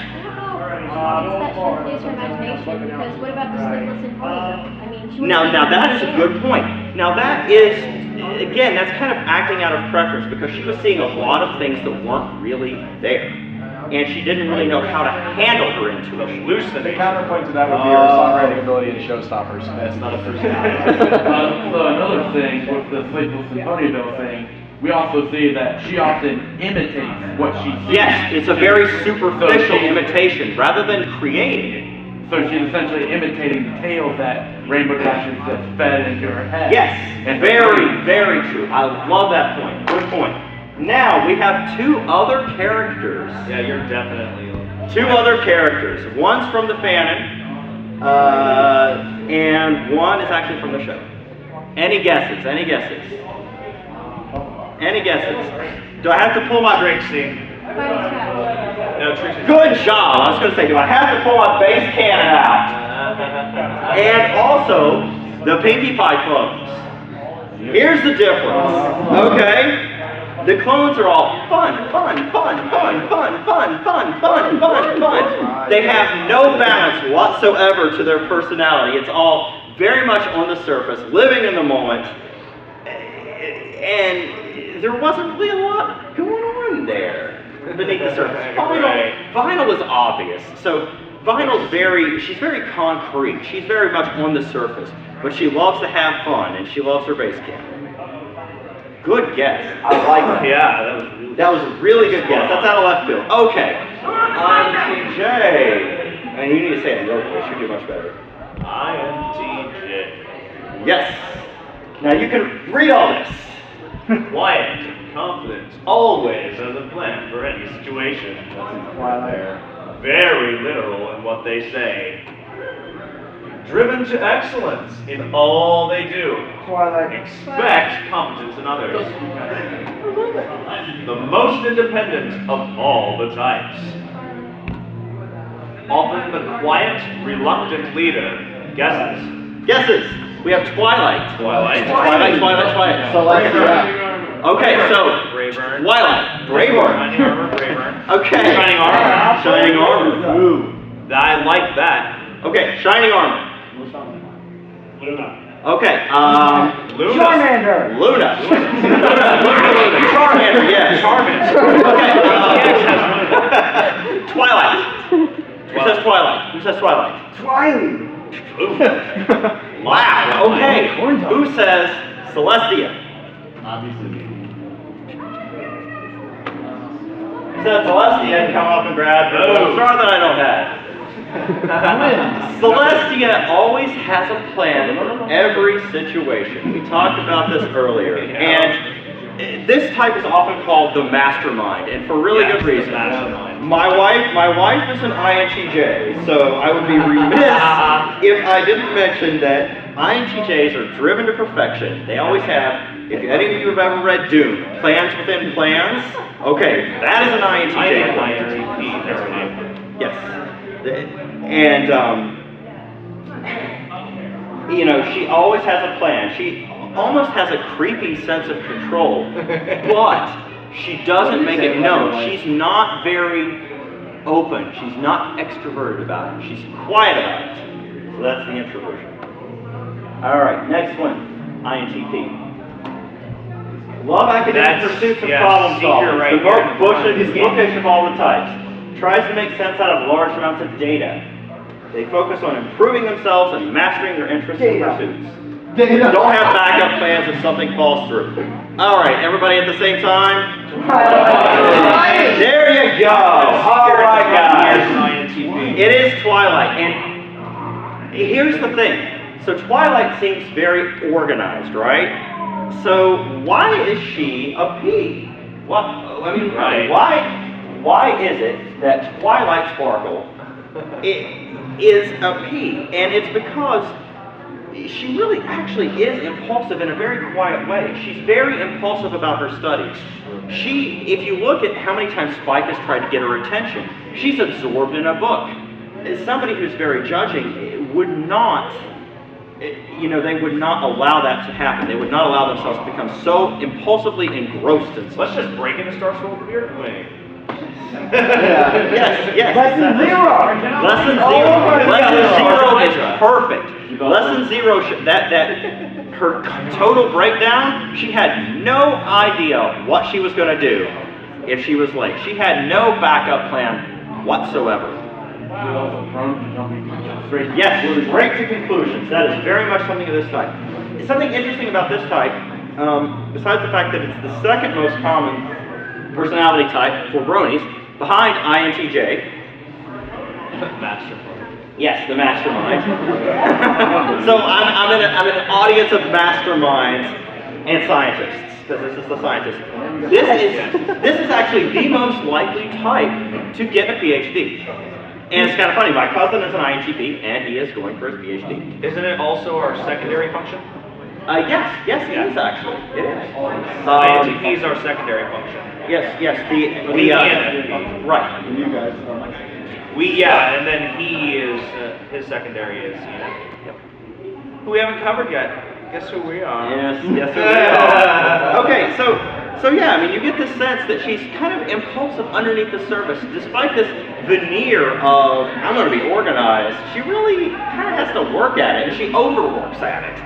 I don't know if that shouldn't use her imagination, because what about the sleepless in Hollywood? I mean, Now that is a good point. Now that is, again, that's kind of acting out of preference because she was seeing a lot of things that weren't really there. And she didn't really know how to handle her intuition. The counterpoint to that would be her songwriting ability in Showstoppers. That's not a personality. So another thing with the Sleepless in Ponyville thing, we also see that she often imitates what she sees. Yes, it's a very superficial imitation rather than creating. So she's essentially imitating the tales that Rainbow Dash has just fed into her head. Yes, And very, very true. I love that point. Good point. Now we have two other characters. Yeah, you're definitely. Two other characters. One's from the fanon, and one is actually from the show. Any guesses? Any guesses? Any guesses? Do I have to pull my Drake scene. No, Trixie. Good job. I was going to say, do I have to pull my bass cannon out? And also, the Pinkie Pie clones. Here's the difference. Okay? The clones are all fun. They have no balance whatsoever to their personality. It's all very much on the surface, living in the moment. And there wasn't really a lot going on there beneath the surface. Vinyl is obvious. So she's very concrete. She's very much on the surface. But she loves to have fun, and she loves her bass cannon. Good guess. I like that. Yeah, That was a really good guess. That's out of left field. Okay. INTJ. And you need to say it in your voice. You do much better. INTJ. Yes. Now you can read all this. Quiet, confident, always has a plan for any situation. Very literal in what they say. Driven to excellence in all they do. Expect competence in others. The most independent of all the types. Often the quiet, reluctant leader. Guesses? Guesses. We have Twilight. Twilight. Okay, so Brayburn. Twilight. Brayburn. Shining armor, Brayburn. Okay. Shining armor. Shining armor. Ooh. I like that. Okay, shining armor. Luna. Okay, Luna. Charmander. Luna. Charmander, yes. Charmander. Okay, Twilight. Who says Twilight? Who says Twilight? Twilight. Wow, okay. Who says Celestia? Obviously. Who says Celestia? Come up and grab the star that I don't have. Celestia always has a plan for every situation. We talked about this earlier. And this type is often called the mastermind, and for really good reason. My wife is an INTJ, so I would be remiss if I didn't mention that INTJs are driven to perfection. They always have. If any of you have ever read Dune, plans within plans, okay, that is an INTJ. Yes. And, she always has a plan. She almost has a creepy sense of control, but she doesn't make it known. She's not very open. She's not extroverted about it. She's quiet about it. So that's the introversion. All right, next one, INTP. Love academic pursuits and problem solving. Right the most bookish of all the types. Tries to make sense out of large amounts of data. They focus on improving themselves and mastering their interests and pursuits. Don't have backup plans if something falls through. All right, everybody at the same time? There you go. All right, guys. It is Twilight. And here's the thing. So Twilight seems very organized, right? So why is she a P? Why is it that Twilight Sparkle is a P? And it's because she really actually is impulsive in a very quiet way. She's very impulsive about her studies. If you look at how many times Spike has tried to get her attention, she's absorbed in a book. As somebody who's very judging would not, they would not allow that to happen. They would not allow themselves to become so impulsively engrossed in something. Let's just break into Star Sword here. Wait. Yes. Lesson zero. Lesson Oh zero. my Lesson God. zero is perfect. Lesson zero, that her total breakdown, she had no idea what she was going to do if she was late. She had no backup plan whatsoever. Yes, straight to conclusions. That is very much something of this type. Something interesting about this type, besides the fact that it's the second most common personality type for bronies, behind INTJ. Mastermind. Yes, the mastermind. So I'm in an audience of masterminds and scientists, because this is the scientist. This is actually the most likely type to get a PhD. And it's kind of funny, my cousin is an INTP, and he is going for his PhD. Isn't it also our secondary function? Yes, it is actually. It is. INTP is our secondary function. Yes, right. And you guys. And then he is, his secondary is ENFP. Who we haven't covered yet. Guess who we are? Yes, we are. Okay, so yeah, I mean, you get the sense that she's kind of impulsive underneath the surface. Despite this veneer of, I'm going to be organized, she really kind of has to work at it, and she overworks at it.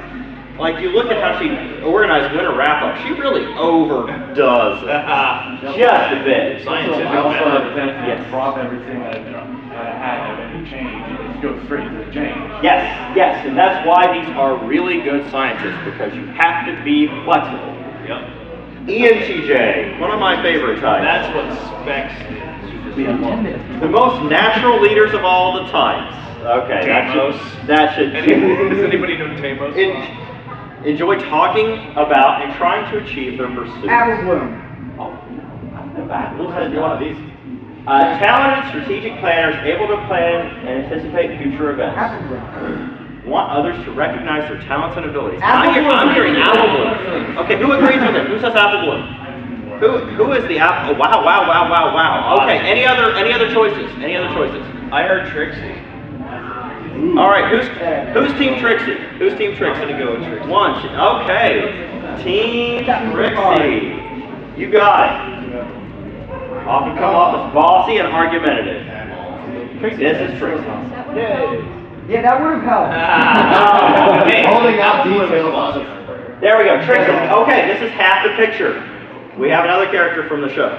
Like, you look at how she organized winter wrap-up, she really overdoes it. Just a bit. Scientific method. Drop everything that had of any change and just go straight to the change. Yes, and that's why these are really good scientists, because you have to be flexible. Yep. ENTJ, one of my favorite types. That's what specs is. The most natural leaders of all the types. Okay, that should. Does anybody know Tamos? Enjoy talking about and trying to achieve their pursuits. Apple bloom. Who has one of these? Talented strategic planners able to plan and anticipate future events. Apple bloom. Want others to recognize their talents and abilities. Apple bloom. I'm hearing apple bloom. Okay, who agrees with it? Who says apple bloom? Who is the apple? Oh, wow. Okay, any other choices? I heard Trixie. All right, who's Team Trixie? Who's Team Trixie? I'm gonna go with Trixie. Okay, Team Trixie. You got it. Often come off as bossy and argumentative. This is Trixie. Yeah, that would have helped. Holding out details. There we go, Trixie. Okay, this is half the picture. We have another character from the show.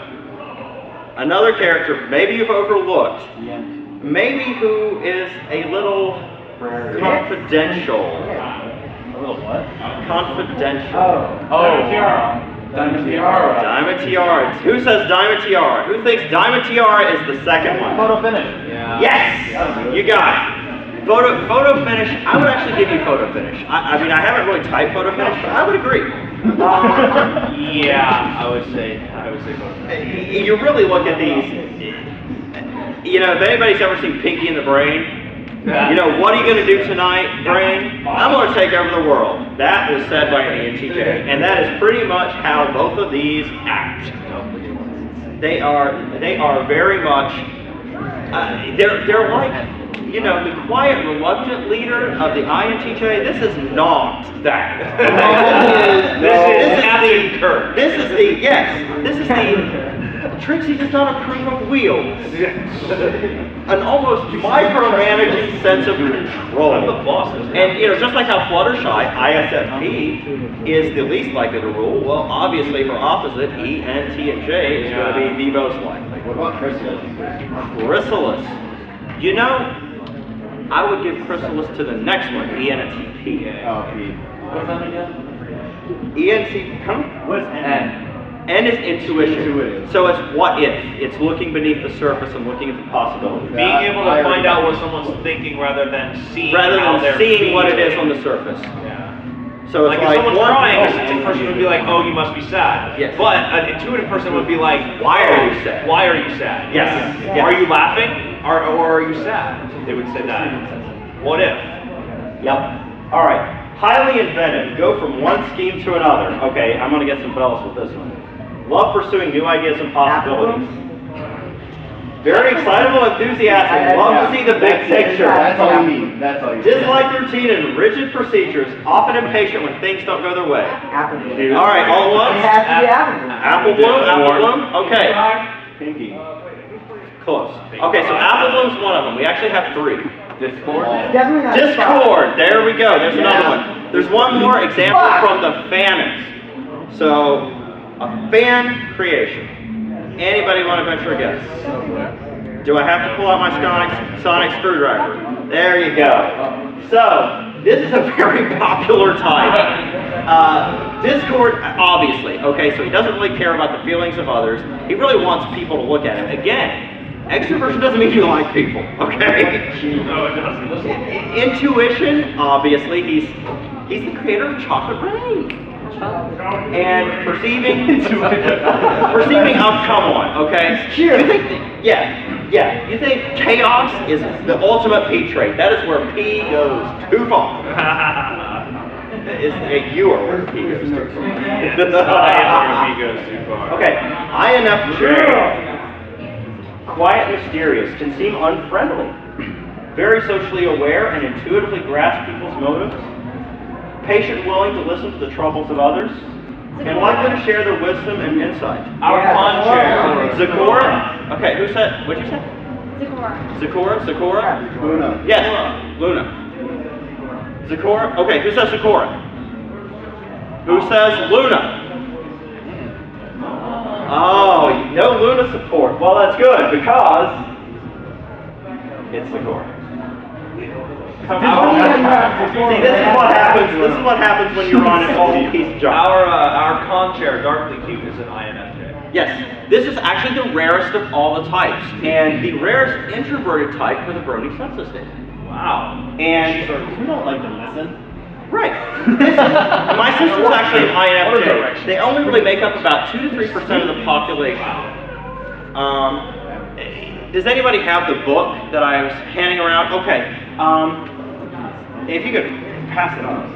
Another character maybe you've overlooked. Maybe who is a little confidential. A little what? Confidential. Diamond Tiara. Diamond Tiara. Who says Diamond Tiara? Who thinks Diamond Tiara is the second one? Photo finish. Yes! You got it. Photo finish, I would actually give you photo finish. I mean, I haven't really typed photo finish, but I would agree. I would say photo finish. You really look at these. You know, if anybody's ever seen Pinky and the Brain, you know, what are you going to do tonight, Brain? I'm going to take over the world. That was said by an ENTJ. And that is pretty much how both of these act. They are very much, they're like, you know, the quiet, reluctant leader of the INTJ. This is not that. This is the Trixie does not approve of wheels. An almost micromanaging sense of control. I'm the boss. And you know, just like how Fluttershy, ISFP, is the least likely to rule, well, obviously her opposite, ENTJ, is going to be the most likely. What about Chrysalis? Chrysalis. You know, I would give Chrysalis to the next one, ENTP. Oh, P. What's that again? ENTP, come? What's N? N is intuition. Intuitive. So it's what if. It's looking beneath the surface and looking at the possibilities. Being able to find out what someone's thinking rather than seeing what it is on the surface. Yeah. So it's like if someone's one, crying, a sensitive person would be like, oh, you must be sad. Yes. But an intuitive person would be like, why are you sad? Why are you sad? Yes. Yes. Are you laughing? Or are you sad? They would say that. What if? Yep. All right. Highly inventive. Go from one scheme to another. Okay, I'm going to get some bells with this one. Love pursuing new ideas and possibilities. Very excitable, enthusiastic. Love to see the big picture. That's all you need. That's all you need. Dislike routine and rigid procedures. Often impatient when things don't go their way. Apple All right, all at once. It has to be apple bloom. Apple bloom. Okay. Pinky. Close. Okay, so Apple Bloom's one of them. We actually have 3. Discord. Definitely not Discord. There we go. There's another one. There's one more example from the Fanix. So, a fan creation. Anybody want to venture a guess? Do I have to pull out my sonic screwdriver? There you go. So, this is a very popular type. Discord, obviously. Okay, so he doesn't really care about the feelings of others. He really wants people to look at him. Again, extroversion doesn't mean you like people, okay? No, it doesn't. Intuition, obviously, he's the creator of Chocolate Rain. And perceiving, oh, come on, okay? You think, you think chaos is the ultimate P trait. That is where P goes too far. You are where P goes too far. He goes too far. Okay, INFJ. Quiet and mysterious, can seem unfriendly. Very socially aware and intuitively grasp people's motives. Patient and willing to listen to the troubles of others. And likely to share their wisdom and insight. Our con chair. Zikora. Okay, who said, what'd you say? Zikora? Luna. Yes, Luna. Zikora? Okay, who says Zikora? Who says Luna? Oh, no Luna support. Well, that's good because it's Zikora. See, this is what happens. This is what happens when you're on an all-piece job. Our con chair, Darkly Cute, is an INFJ. Yes, this is actually the rarest of all the types, and the rarest introverted type for the Brony census data. Wow. And We don't like to listen. right, my sister's actually an INFJ. They only really make up about 2 to 3% of the population. Does anybody have the book that I was handing around? Okay. If you could pass it on.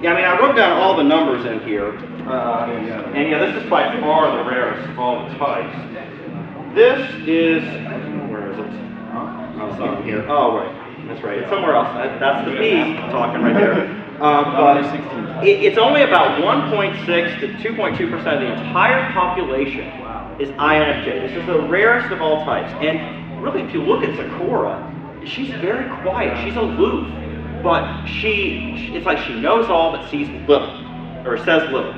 Yeah, I mean, I wrote down all the numbers in here. And yeah, this is by far the rarest of all the types. This is, where is it? Oh, it's not here. Oh, right. That's right. It's somewhere else. That's the P talking right there. But it's only about 1.6 to 2.2% of the entire population is INFJ. This is the rarest of all types. And really, if you look at Zikora, she's very quiet. She's aloof. But it's like she knows all but sees little, or says little.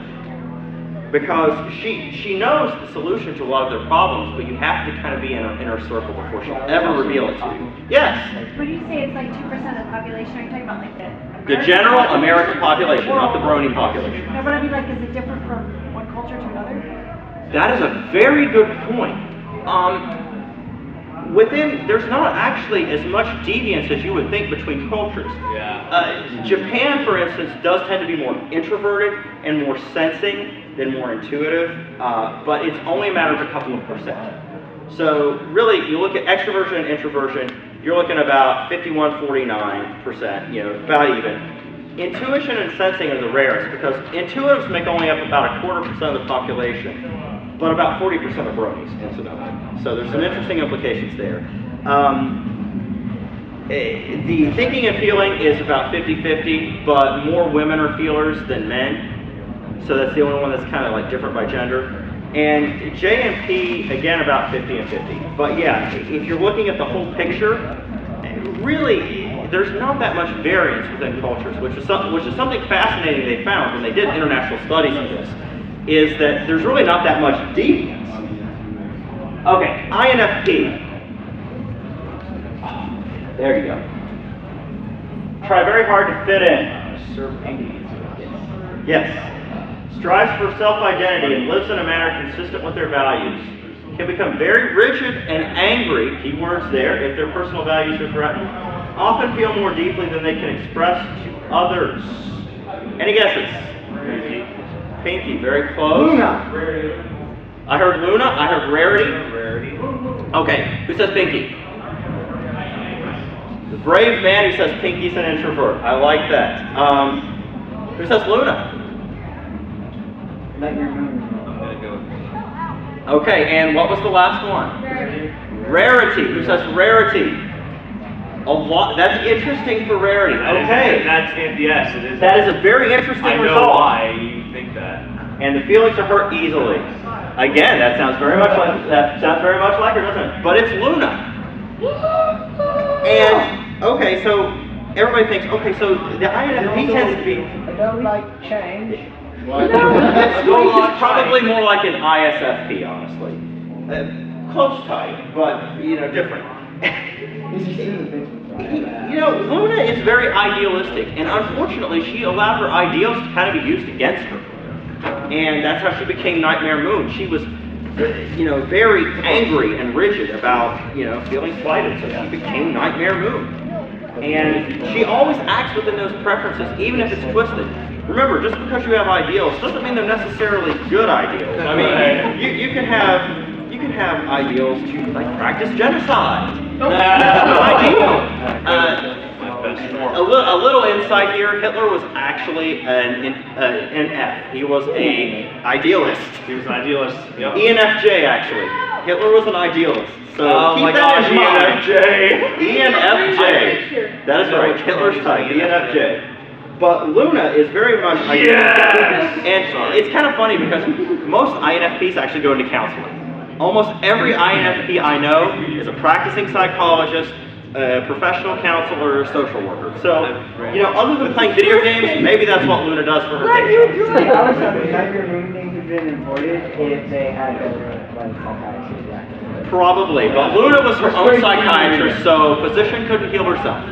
Because she knows the solution to a lot of their problems, but you have to kind of be in her inner circle before she'll ever reveal it to you. Yes? When you say it's like 2% of the population, are you talking about like The general American population, not the Brony population. No, but I mean, like, is it different from one culture to another? That is a very good point. There's not actually as much deviance as you would think between cultures. Yeah. Japan, for instance, does tend to be more introverted and more sensing than more intuitive, but it's only a matter of a couple of percent. So really, you look at extroversion and introversion, you're looking at about 51-49%, about even. Intuition and sensing are the rarest because intuitives make only up about 0.25% of the population, but about 40% of bronies, incidentally. So there's some interesting implications there. The thinking and feeling is about 50-50, but more women are feelers than men. So that's the only one that's kind of like different by gender. And J and P, again, about 50 and 50. But yeah, if you're looking at the whole picture, really, there's not that much variance within cultures, which is something fascinating they found when they did international studies of this, is that there's really not that much deviance. Okay, INFP. There you go. Try very hard to fit in. Yes. Strives for self-identity and lives in a manner consistent with their values. Can become very rigid and angry, keywords there, if their personal values are threatened. Often feel more deeply than they can express to others. Any guesses? Pinky, very close. Luna. I heard Luna, I heard Rarity. Okay, who says Pinky? The brave man who says Pinky's an introvert. I like that. Who says Luna? Okay, and what was the last one? Rarity. Who says Rarity? A lot. That's interesting for Rarity. Okay. Yes, it is. That is a very interesting result. I know why you think that. And the feelings are hurt easily. Again, that sounds very much like her, doesn't it? But it's Luna. And okay, so everybody thinks, okay, so the INFP tends to be. I don't like change. It's probably more like an ISFP, honestly. Close type, but different. Luna is very idealistic, and unfortunately, she allowed her ideals to kind of be used against her. And that's how she became Nightmare Moon. She was, very angry and rigid about, feeling slighted, so she became Nightmare Moon. And she always acts within those preferences, even if it's twisted. Remember, just because you have ideals doesn't mean they're necessarily good ideals. I mean, you can have ideals to practice genocide. That's an ideal. A little insight here: Hitler was actually an NF. He was an idealist. He was an idealist. Yep. ENFJ actually. Hitler was an idealist. So oh keep my that gosh, in mind. ENFJ. ENFJ. That is right. Hitler's type. ENFJ. But Luna is very much yes! And it's kind of funny because most INFPs actually go into counseling. Almost every INFP I know is a practicing psychologist, a professional counselor, social worker. So, other than playing video games, maybe that's what Luna does for her day job. I was hoping Nightmare Moon things would have been imported if they had better psychiatrists. Probably, but Luna was her own psychiatrist, so physician couldn't heal herself.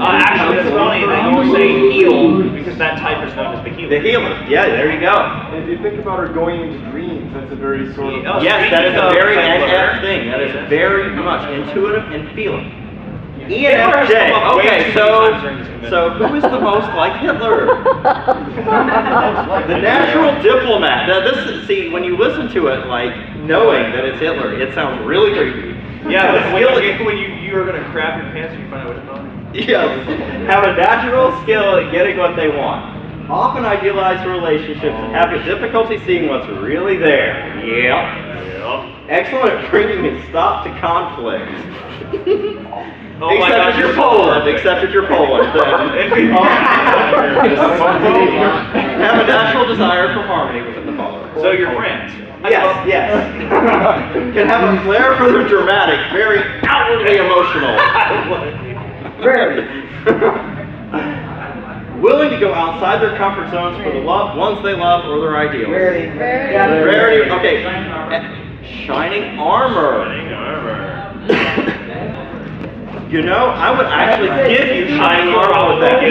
Actually, it's funny that you say heal, because that type is known as the healer. The healer, yeah, there you go. And if you think about her going into dreams, that's a very sort of... Yes, that is a very NF thing. That is very much intuitive and feeling. ENFJ. Okay, so who is the most like Hitler? The natural diplomat. Now see, when you listen to it, knowing that it's Hitler, it sounds really creepy. Yeah, when you are going to crap your pants and you find out what's wrong. Yes, have a natural skill at getting what they want. Often idealize relationships and have a difficulty seeing what's really there. Yep. Excellent at bringing a stop to conflict. Except if you're Poland. Have a natural desire for harmony within the following. So your friends. Yes. Can have a flair for the dramatic, very outwardly emotional. Rarely. Willing to go outside their comfort zones for the ones they love or their ideals. Rarity. Okay. Shining armor. I would actually give you shining armor with that. I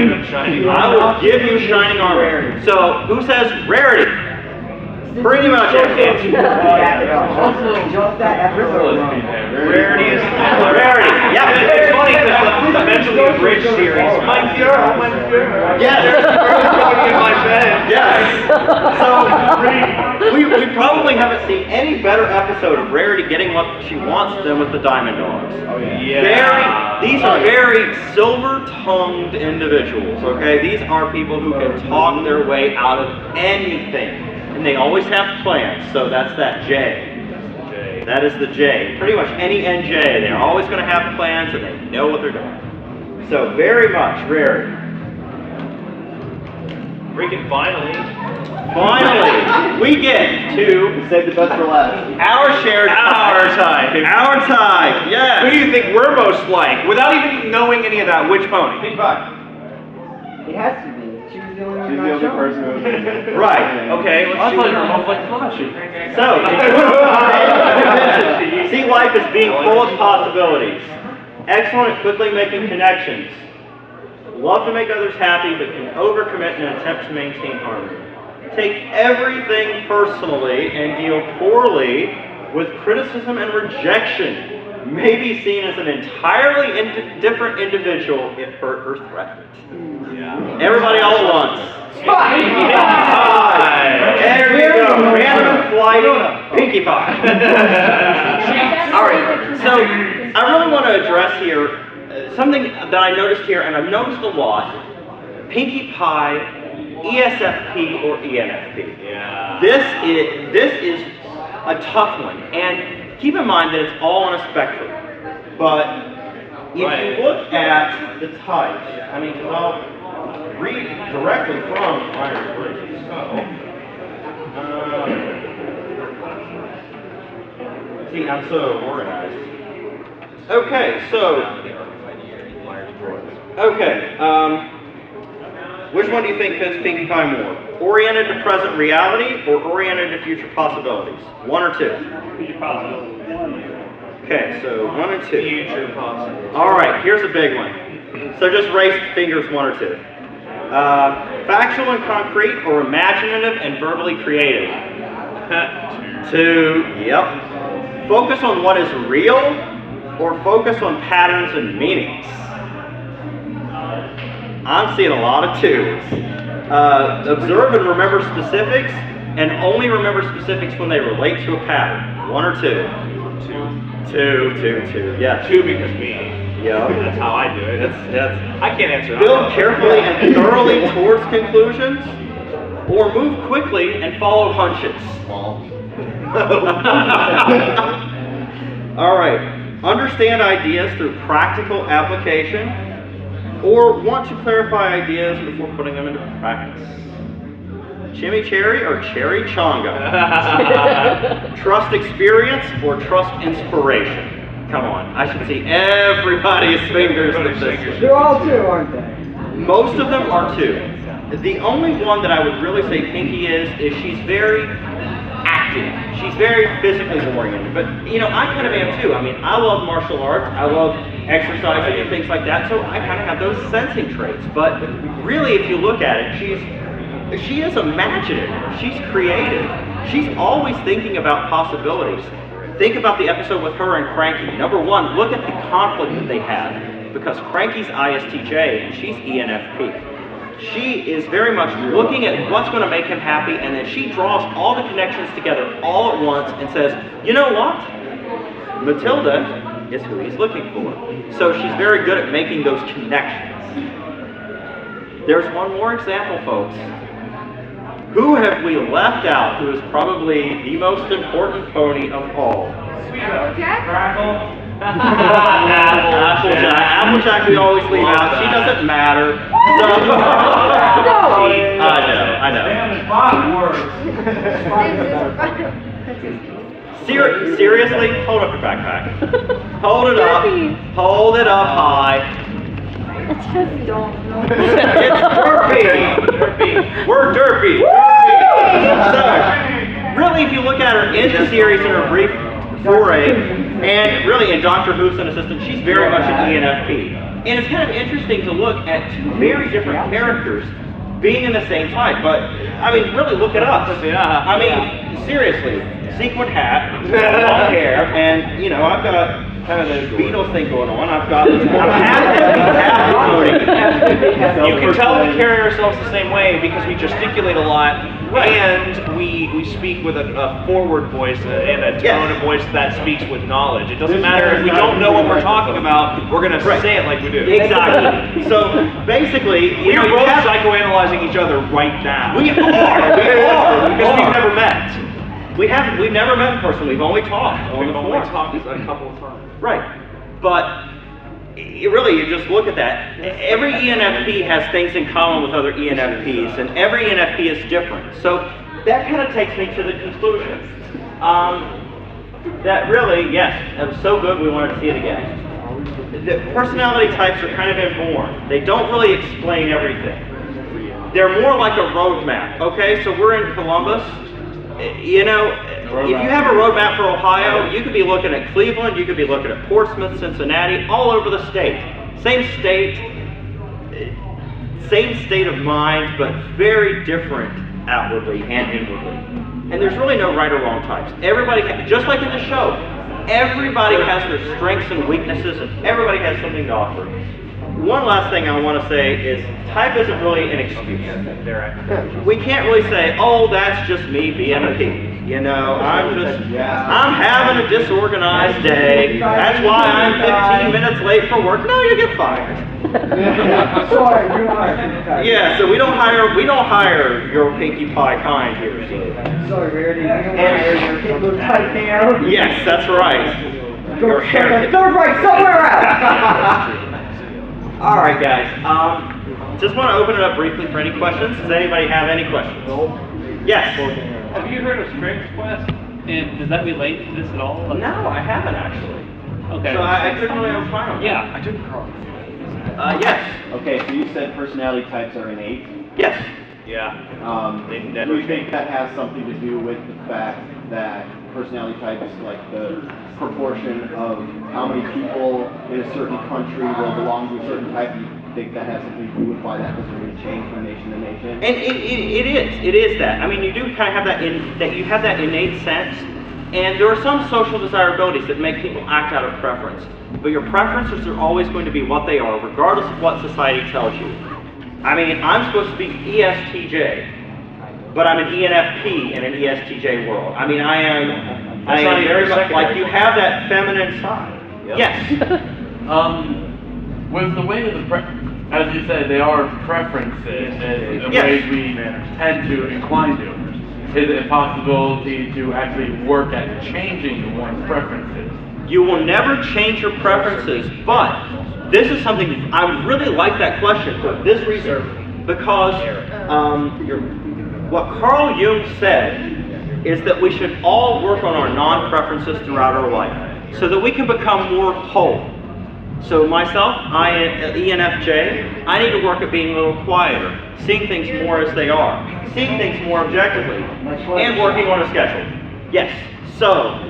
would give you shining armor. So, who says rarity? Pretty much everything. Rarity is rarity. Yeah, it's funny because the mentally bridge series. My girl. Yes. In my bed. Yes. So we probably haven't seen any better episode of Rarity getting what she wants than with the Diamond Dogs. Oh yeah. These are very silver-tongued individuals. Okay, these are people who can talk their way out of anything. And they always have plans, so that's that J. That is the J. Pretty much any NJ, they're always going to have plans and they know what they're doing. So very much rarity. Freaking finally, we get to Save the best for last. our shared type. Our type, yes. who do you think we're most like? Without even knowing any of that, which pony? Big buck. It has to be. She was the only one She's the not only showing. person who was Right. Okay, let's I see. thought you were most like Flashy. So, see life as being full of possibilities. Excellent at quickly making connections. Love to make others happy, but can overcommit in an attempt to maintain harmony. Take everything personally and deal poorly with criticism and rejection. May be seen as an entirely different individual if hurt or threatened. Yeah. Everybody all at once. Spy! There we go. Random and flighty Pinkie Pie. Alright, so I really want to address here something that I noticed here, and I've noticed a lot. Pinkie Pie, ESFP, or ENFP. Yeah. This is a tough one, and keep in mind that it's all on a spectrum. But if you look at the types, because I'll read directly from Myers-Briggs. See, I'm so organized. Okay, so, which one do you think fits Pinkie Pie more? Oriented to present reality or oriented to future possibilities? One or two? Future possibilities. Okay, so 1 and 2. Future possibilities. All right, here's a big one. So just raise fingers 1 or 2. Factual and concrete or imaginative and verbally creative? 2. Yep. Focus on what is real or focus on patterns and meanings? I'm seeing a lot of 2s. Observe and remember specifics and only remember specifics when they relate to a pattern. 1 or 2? 2. Yeah. 2 because me. Yeah. That's how I do it. That's I can't answer. Build carefully and thoroughly towards conclusions, or move quickly and follow hunches. All right. Understand ideas through practical application, or want to clarify ideas before putting them into practice. Chimichurri or chimichanga? Trust experience or trust inspiration? Come on, I should see everybody's fingers with this. They're all 2, aren't they? Most of them are 2. The only one that I would really say Pinkie is she's very active. She's very physically oriented. But, you know, I kind of am too. I mean, I love martial arts. I love exercising and things like that. So I kind of have those sensing traits. But really, if you look at it, she is imaginative. She's creative. She's always thinking about possibilities. Think about the episode with her and Cranky. Number 1, look at the conflict that they have. Because Cranky's ISTJ and she's ENFP. She is very much looking at what's going to make him happy, and then she draws all the connections together all at once and says, you know what? Matilda is who he's looking for. So she's very good at making those connections. There's one more example, folks. Who have we left out who is probably the most important pony of all? Applejack? Applejack we always leave out. She doesn't matter. So, I know. Seriously, hold up your backpack. Hold it up. Hold it up high. It's just don't know. It's derpy. We're derpy. So, really, if you look at her in the series in her brief foray, and really in Dr. Who's an assistant, she's very much an ENFP. And it's kind of interesting to look at 2 very different characters being in the same type. But, I mean, really look at us. I mean, seriously, sequin hat, long hair, and, you know, I've got kind of the Beatles thing going on. I'm half pony. You can tell we carry ourselves the same way because we gesticulate a lot, and we speak with a forward voice and a tone of voice that speaks with knowledge. It doesn't matter if we don't know what we're talking about, we're going to say it like we do. Exactly. So basically, we are both psychoanalyzing each other right now. We are. Because we've never met. We've never met in person. We've only talked. We've only talked a couple of times. Right. But you just look at that. Every ENFP has things in common with other ENFPs, and every ENFP is different. So that kind of takes me to the conclusion. That really, yes, that was so good we wanted to see it again. The personality types are kind of inborn. They don't really explain everything. They're more like a roadmap. Okay, so we're in Columbus. You know, if you have a roadmap for Ohio, you could be looking at Cleveland, you could be looking at Portsmouth, Cincinnati, all over the state. Same state of mind, but very different outwardly and inwardly. And there's really no right or wrong types. Everybody, just like in the show, everybody has their strengths and weaknesses, and everybody has something to offer. One last thing I want to say is type isn't really an excuse. We can't really say, oh, that's just me being a P. You know, I'm having a disorganized day. That's why I'm 15 minutes late for work. No, you get fired. Sorry, you're hired. Yeah, so we don't hire your Pinkie Pie kind here. So. Sorry, Rarity, we don't hire your little tight hair. Yes, that's right. Go third right somewhere else. All right, guys. Just want to open it up briefly for any questions. Does anybody have any questions? Yes. Have you heard of Strengths Quest? And does that relate to this at all? No, I haven't actually. Okay. So I couldn't really opine on that. Yeah. I took yes. Okay, so you said personality types are innate. Yes. Yeah. Do you think that has something to do with the fact that personality type is like the proportion of how many people in a certain country will belong to a certain type? Do you think that has something to do with why that doesn't really change from nation to nation? And it is that. I mean, you do kind of have that you have that innate sense, and there are some social desirabilities that make people act out of preference. But your preferences are always going to be what they are, regardless of what society tells you. I mean, I'm supposed to be ESTJ, but I'm an ENFP in an ESTJ world. I mean, I am very much like you have that feminine side. Yep. Yes. With the way that as you said, they are preferences and the way we tend to incline to. Is it a possibility to actually work at changing one's preferences? You will never change your preferences, but this is something, I really like that question for this reason, because what Carl Jung said is that we should all work on our non-preferences throughout our life so that we can become more whole. So myself, I am ENFJ, I need to work at being a little quieter, seeing things more as they are, seeing things more objectively, and working on a schedule. Yes, so,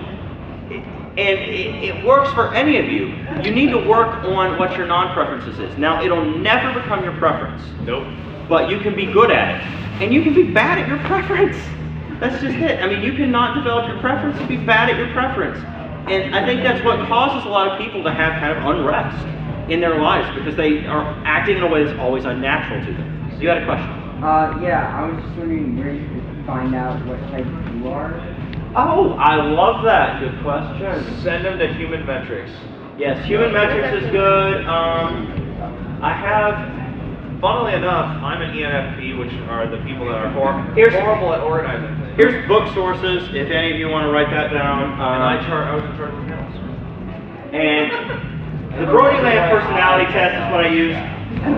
and it works for any of you. You need to work on what your non-preferences is. Now, it'll never become your preference. Nope. But you can be good at it. And you can be bad at your preference. That's just it. I mean, you cannot develop your preference and be bad at your preference. And I think that's what causes a lot of people to have kind of unrest in their lives, because they are acting in a way that's always unnatural to them. So you had a question? Yeah, I was just wondering where you could find out what type you are. Oh, I love that. Good question. Send them to Human Metrics. Yes, Human Metrics is good. I have, funnily enough, I'm an ENFP, which are the people that are horrible at organizing things. Here's book sources, if any of you want to write that down. And I was in charge of the panels. And the Brody-Land personality test is what I use.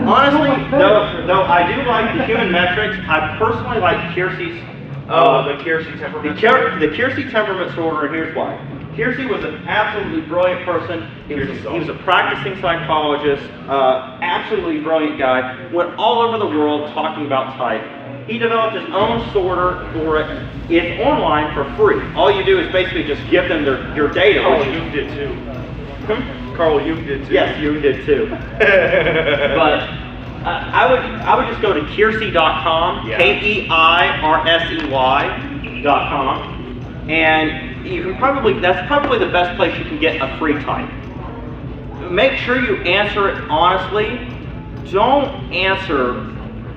Honestly, though I do like the Human Metrics, I personally like Kiersey's. The Kiersey temperament. The Kiersey temperament disorder, and here's why. Kiersey was an absolutely brilliant person. He was a practicing psychologist, absolutely brilliant guy. Went all over the world talking about type. He developed his own sorter for it. It's online for free. All you do is basically just give them your data. Carl Jung did too. Carl Jung did too. Yes, Jung did too. But I would just go to Kiersey.com, KEIRSEY.com, and you can that's probably the best place you can get a free type. Make sure you answer it honestly. Don't answer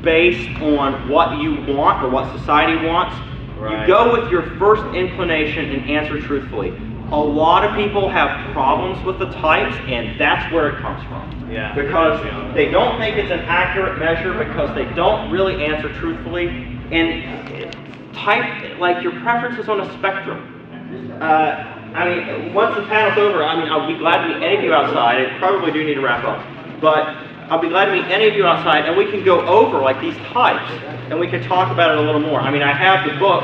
based on what you want or what society wants. Right. You go with your first inclination and answer truthfully. A lot of people have problems with the types, and that's where it comes from. Yeah. Because they don't think it's an accurate measure, because they don't really answer truthfully. And type, like, your preference is on a spectrum. I mean, once the panel's over, I mean, I'll be glad to meet any of you outside. I probably do need to wrap up. But I'll be glad to meet any of you outside, and we can go over, like, these types, and we can talk about it a little more. I mean, I have the book.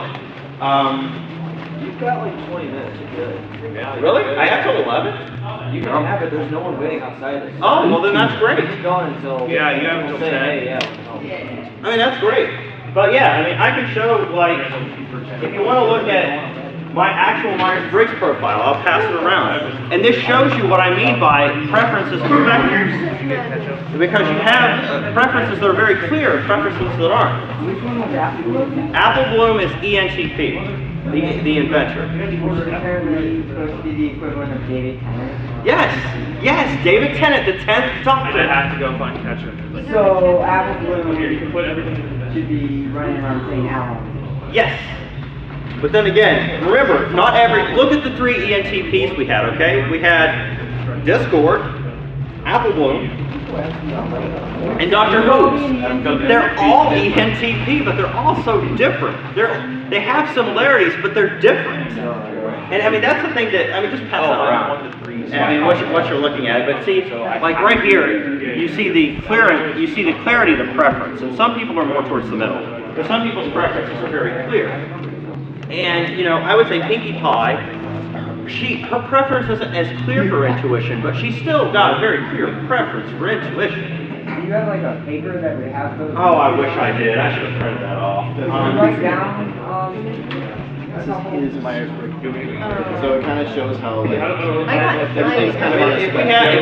You've got like 20 minutes. You're good. Yeah, really? I have till 11? You can have it. There's no one waiting outside this. Oh, well then that's great. It's gone until. Yeah, you have until 10. Hey, yeah. I mean, that's great. But yeah, I mean, I can show, like, if you want to look at my actual Myers-Briggs profile, I'll pass it around. And this shows you what I mean by preferences and spectrums. Because you have preferences that are very clear and preferences that aren't. Which one was Apple Bloom? Apple Bloom is ENTP, the inventor. Was apparently supposed to be the equivalent of David Tennant. Yes, David Tennant, the 10th Doctor. I have to go find Catcher. So Apple Bloom should be running around saying Alan. Yes. But then again, remember, not every, look at the 3 ENTPs we had, okay? We had Discord, Apple Bloom, and Dr. Who. They're all ENTP, but they're all so different. They have similarities, but they're different. And I mean, that's the thing that, I mean, just pass that around. I mean, what you're looking at. But see, like right here, you see the clarity of the preference. And some people are more towards the middle. But some people's preferences are very clear. And, you know, I would say Pinkie Pie, her preference isn't as clear for intuition, but she's still got a very clear preference for intuition. Do you have like a paper that would have those? Oh, I wish I did. I should have printed that off. Write down, This is Myers-Briggs. So it kind of shows how like, Everything's kind of if we had,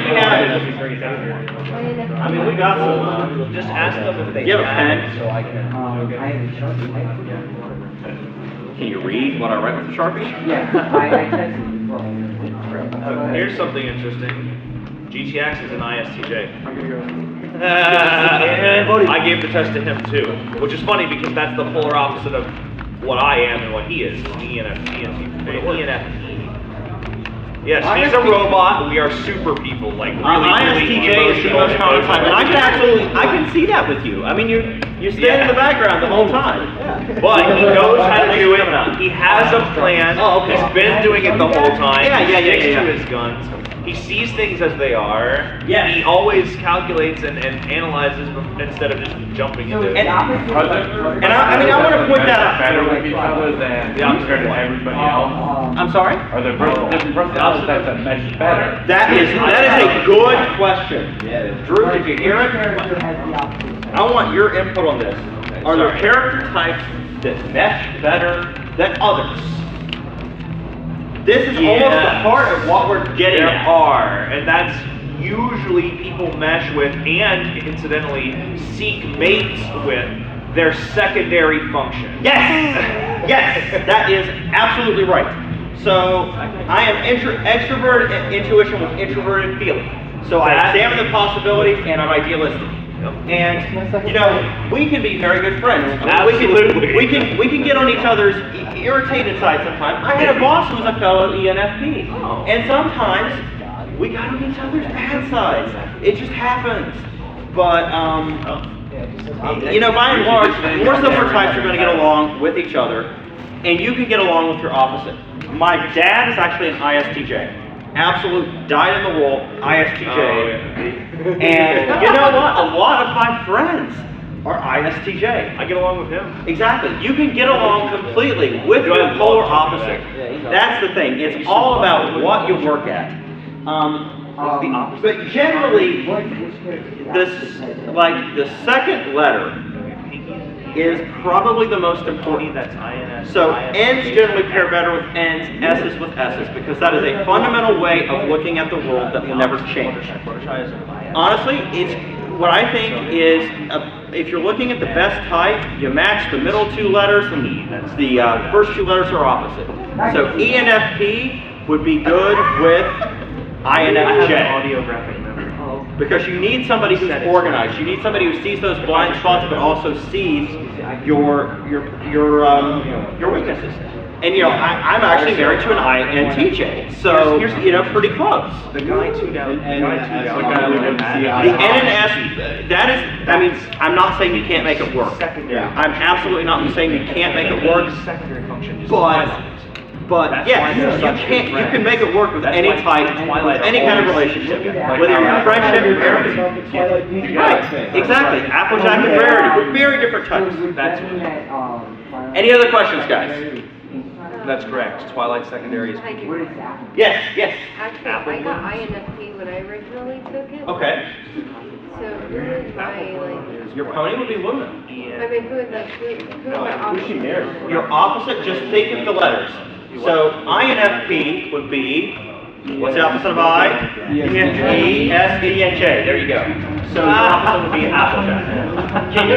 I mean, we got some. Just ask them if they You have a can. pen? I have a Sharpie. Can you read what I write with a Sharpie? Yeah, I tested before. Here's something interesting. GTX is an ISTJ. I gave the test to him too, which is funny because that's the polar opposite of what I am and what he is. ENFP. Yes, he's a robot. We are super people, like really, ISTJ is the most common type, and I can see that with you. I mean, you stand in the background the whole time. But he knows how to do it. He has a plan. He's been doing it the whole time. He sticks to his guns. He sees things as they are. Yeah. He always calculates and analyzes instead of just jumping into it. And I mean, I want to point that out. Better with each other than compared to everybody else? I'm sorry? Are there different personality types that mesh better? That is a good question. Drew, did you hear it? I want your input on this. Are there character types that mesh better than others? This is almost the heart of what we're getting There at. are, and that's usually people mesh with and incidentally seek mates with their secondary function. Yes! Yes! That is absolutely right. So, I am extroverted intuition with introverted feeling. So I examine the possibilities and I'm idealistic. And, you know, we can be very good friends. Absolutely. We can get on each other's irritated side sometimes. I had a boss who was a fellow ENFP. And sometimes we got on each other's bad sides. It just happens. But, you know, by and large, more similar types are going to get along with each other. And you can get along with your opposite. My dad is actually an ISTJ. Absolute dyed-in-the-wool ISTJ. And you know what? A lot of my friends are ISTJ. I get along with him. Exactly. You can get along completely with your polar opposite. That's the thing. It's all about what you work at. But generally, the second letter is probably the most important. So N's generally pair better with N's, S's with S's, because that is a fundamental way of looking at the world that will never change. Honestly, it's what I think is, if you're looking at the best type, you match the middle two letters, and the first two letters are opposite. So ENFP would be good with INFJ. Because you need somebody who's organized. You need somebody who sees those blind spots, but also sees your weaknesses. And you know, I'm actually married to an INTJ, so you know, pretty close. The guy tuned out. The N and S, that is, I mean, I'm not saying you can't make it work. I'm absolutely not saying you can't make it work. But yes, you can make it work with any type, with any kind of relationship, whether you're friendship, marriage. Right, exactly. Applejack and Rarity, we're very different types. Any other questions, guys? That's correct. Twilight Secondary is. What is that? Yes, yes. Actually, I got INFP when I originally took it. Okay. So who is my, like... Your pony would be Luna. I mean, who am I opposite? Your opposite, just think of the letters. So INFP would be, what's the opposite of I? E, S, E, and J. There you go. So your opposite would be Applejack. Can you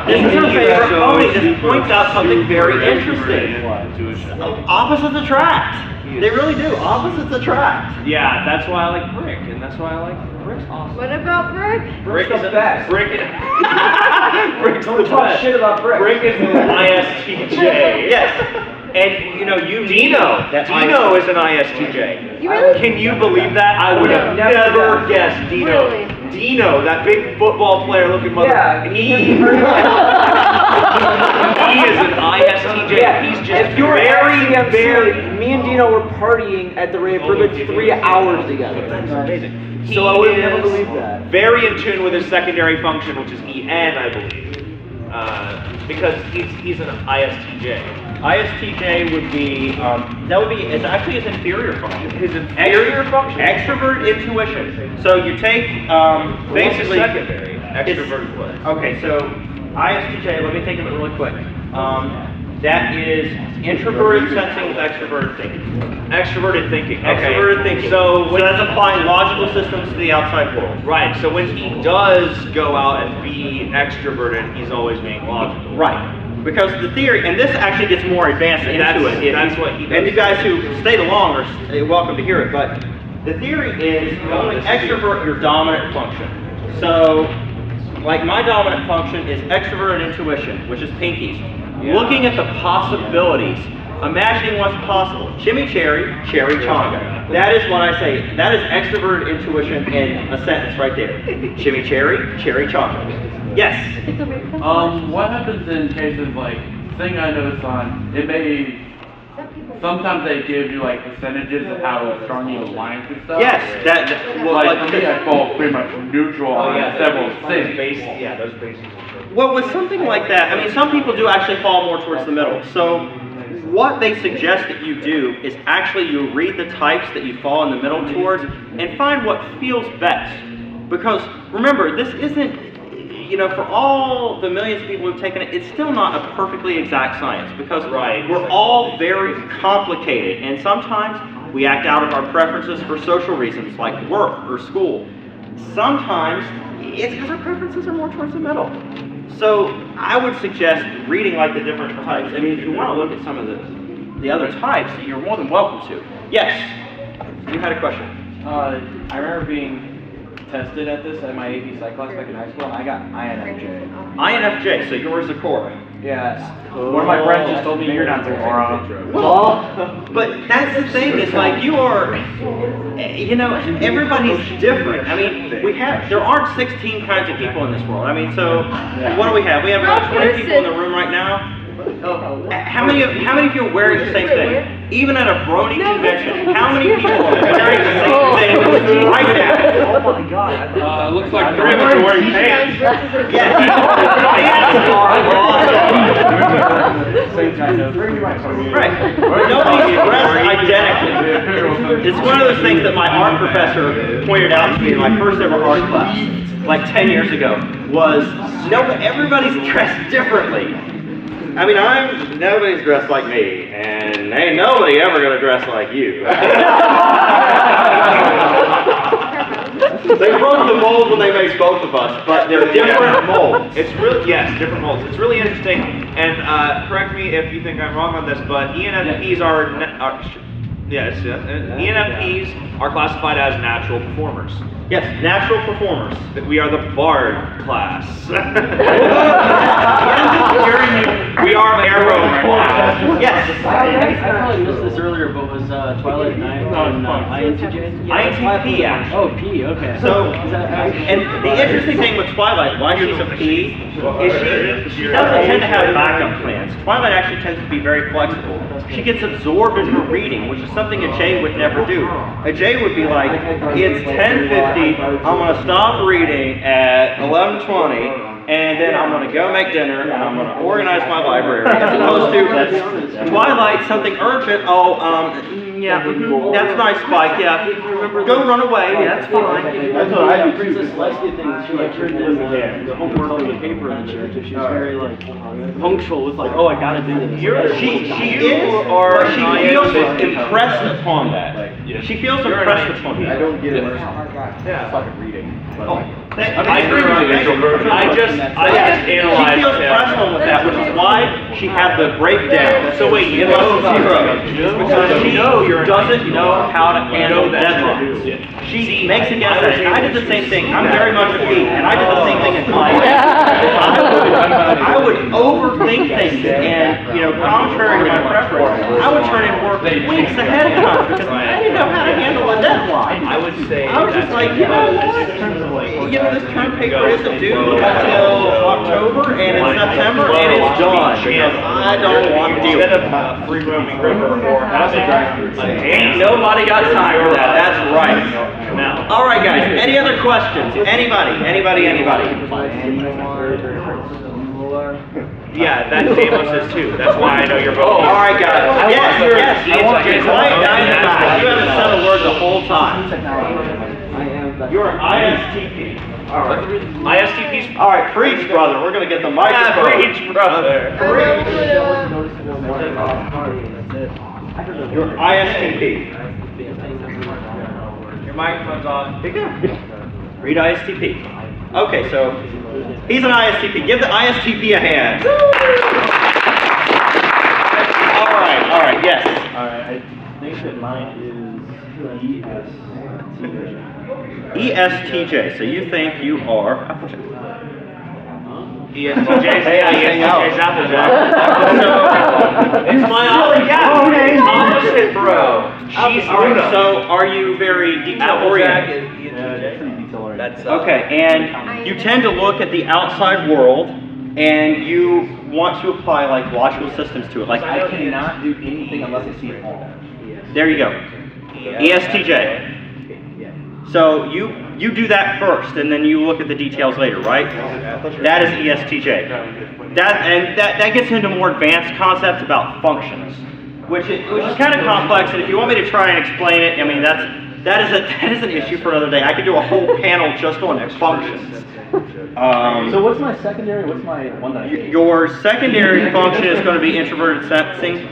this is her favorite pony. This points out something very interesting. Opposites attract. They really do. Opposites attract. Yeah, that's why I like Brick, and that's why I like Brick's awesome. What about Brick? Brick is the best. Brick is Brick's the Talk best. shit about Brick. Brick is an ISTJ. Yes. And you know, Dino is an ISTJ. You really? Can you believe that? I would have never guessed Dino. Really? Dino, that big football player looking mother. Yeah. He is an ISTJ. Yeah, He's just if you were very, at very. me and Dino were partying at the rave for a good 3 hours together. That's amazing. So I would have never believed that. Very in tune with his secondary function, which is EN, I believe. Because he's an ISTJ. ISTJ would be, it's actually his inferior function. His inferior function? Extrovert intuition. So you take, basically... secondary? Extrovert what? Okay, so ISTJ, let me think of it really quick. That is introverted sensing with extroverted thinking. Extroverted thinking. Okay. Extroverted thinking. So that's applying logical systems to the outside world. Right. So when he does go out and be extroverted, he's always being logical. Right. Because the theory, and this actually gets more advanced into it. That's what he does. And you guys who stayed along are welcome to hear it. But the theory is you only extrovert your dominant function. So, like my dominant function is extroverted intuition, which is pinkies. Yeah. Looking at the possibilities, imagining what's possible. Chimichurri, cherry chonga. That is what I say. That is extroverted intuition in a sentence right there. Chimichurri, cherry chonga. Yes. What happens in cases like thing I noticed on it may sometimes they give you like percentages of how strong you align to stuff. Yes, well, like for me I fall pretty much neutral on several things. Those bases. Well, with something like that, I mean, some people do actually fall more towards the middle. So what they suggest that you do is actually you read the types that you fall in the middle towards and find what feels best. Because remember, this isn't, for all the millions of people who've taken it, it's still not a perfectly exact science. Because we're all very complicated. And sometimes we act out of our preferences for social reasons like work or school. Sometimes it's because our preferences are more towards the middle. So I would suggest reading like the different types. I mean, if you want to look at some of the other types, you're more than welcome to. Yes, you had a question. I remember being tested at this at my AP Psych class back in high school, and I got INFJ. INFJ, so yours are Cora. Yes. One of my friends just told me you're not Cora. Well, but that's the thing, is like you are, everybody's different. I mean, there aren't 16 kinds of people in this world. I mean, so what do we have? We have about 20 people in the room right now. How many of you are wearing the same thing? Even at a brony convention, how many people are wearing the same thing right now? Oh my god. Looks like 3 of us are wearing pants. Yes. Same kind of. Right. Nobody's dressed identically. It's one of those things that my art professor pointed out to me in my first ever art class, like 10 years ago, was everybody's dressed differently. I mean, nobody's dressed like me, and ain't nobody ever gonna dress like you. They broke the mold when they made both of us, but they're different molds. Different molds. It's really interesting, and correct me if you think I'm wrong on this, but ENFPs ENFPs are classified as natural performers. Yes, natural performers. We are the Bard class. We are Arrow class. Yes. I probably missed this earlier, but was Twilight Night on INTJ? INTP, actually. Oh, P, okay. So, and the interesting thing with Twilight, why she's a P, is she doesn't tend to have backup plans. Twilight actually tends to be very flexible. She gets absorbed in her reading, which is something a J would never do. A J would be like, it's 10:50, I'm going to stop reading at 11:20, and then I'm going to go make dinner, and I'm going to organize my library, as opposed to Twilight, something urgent, that's nice, Spike, go run away, that's fine. That's what I do. Princess Celestia thing, she turned in the homework on the paper in the church, and she's very punctual with I gotta do this. She is, but she feels impressed upon that. She feels impressed upon that. I don't get it. Yeah. Fucking reading. I agree with you. I just analyzed She feels impressed with that, which is why she had the breakdown. So wait, you know zero. Because she doesn't know how to handle deadlines. She makes a guess at it. I did the same thing. I'm very much a P, and I did the same thing in my life. I would overthink things, and contrary to my preference, I would turn in work weeks ahead of time because I didn't know how to handle a deadline. I would say I was just like, this term paper isn't due until October, and it's September, and it's done because I don't want to deal with it. Instead of free roaming river or Ain't nobody got time for that. That's right. Now. All right, guys. Any other questions? Anybody? bipolar. Yeah, that Damos is too. That's why I know you're both. All right, guys. Yes, yes. He is Right down in the back. You haven't said a word the whole time. You're ISTP. All right. ISTP's. All right, preach, brother. We're gonna get the microphone. Preach, brother. You're ISTP. Your microphone's on. Here you go. Read ISTP. Okay, so he's an ISTP. Give the ISTP a hand. All right, yes. Alright, I think that mine is ESTJ. So you think you are Applejack. ESTJ's Applejack. It's my opposite, bro. She's so are you very detail oriented? That's Okay, and you tend to look at the outside world and you want to apply like logical systems to it. Like I cannot do anything unless I see it all. there you go. ESTJ. So you do that first and then you look at the details later, right? That is ESTJ. That gets into more advanced concepts about functions, which is kind of complex, and if you want me to try and explain it, I mean that is an issue for another day. I could do a whole panel just on functions. So what's my secondary? What's my one that I hate? Your secondary function is going to be introverted sensing.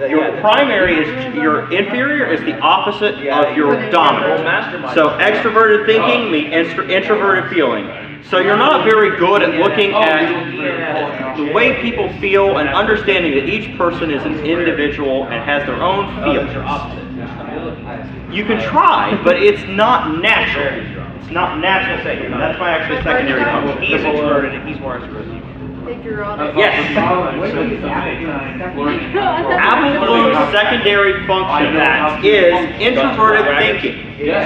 Your primary is your inferior is the opposite of your dominant. So extroverted thinking means introverted feeling. So you're not very good at looking at the way people feel and understanding that each person is an individual and has their own feelings. You can try, but it's not natural. It's not natural thinking. That's why actually secondary function. He's introverted and he's more extroverted. Yes. Apple Blue's secondary function is introverted thinking.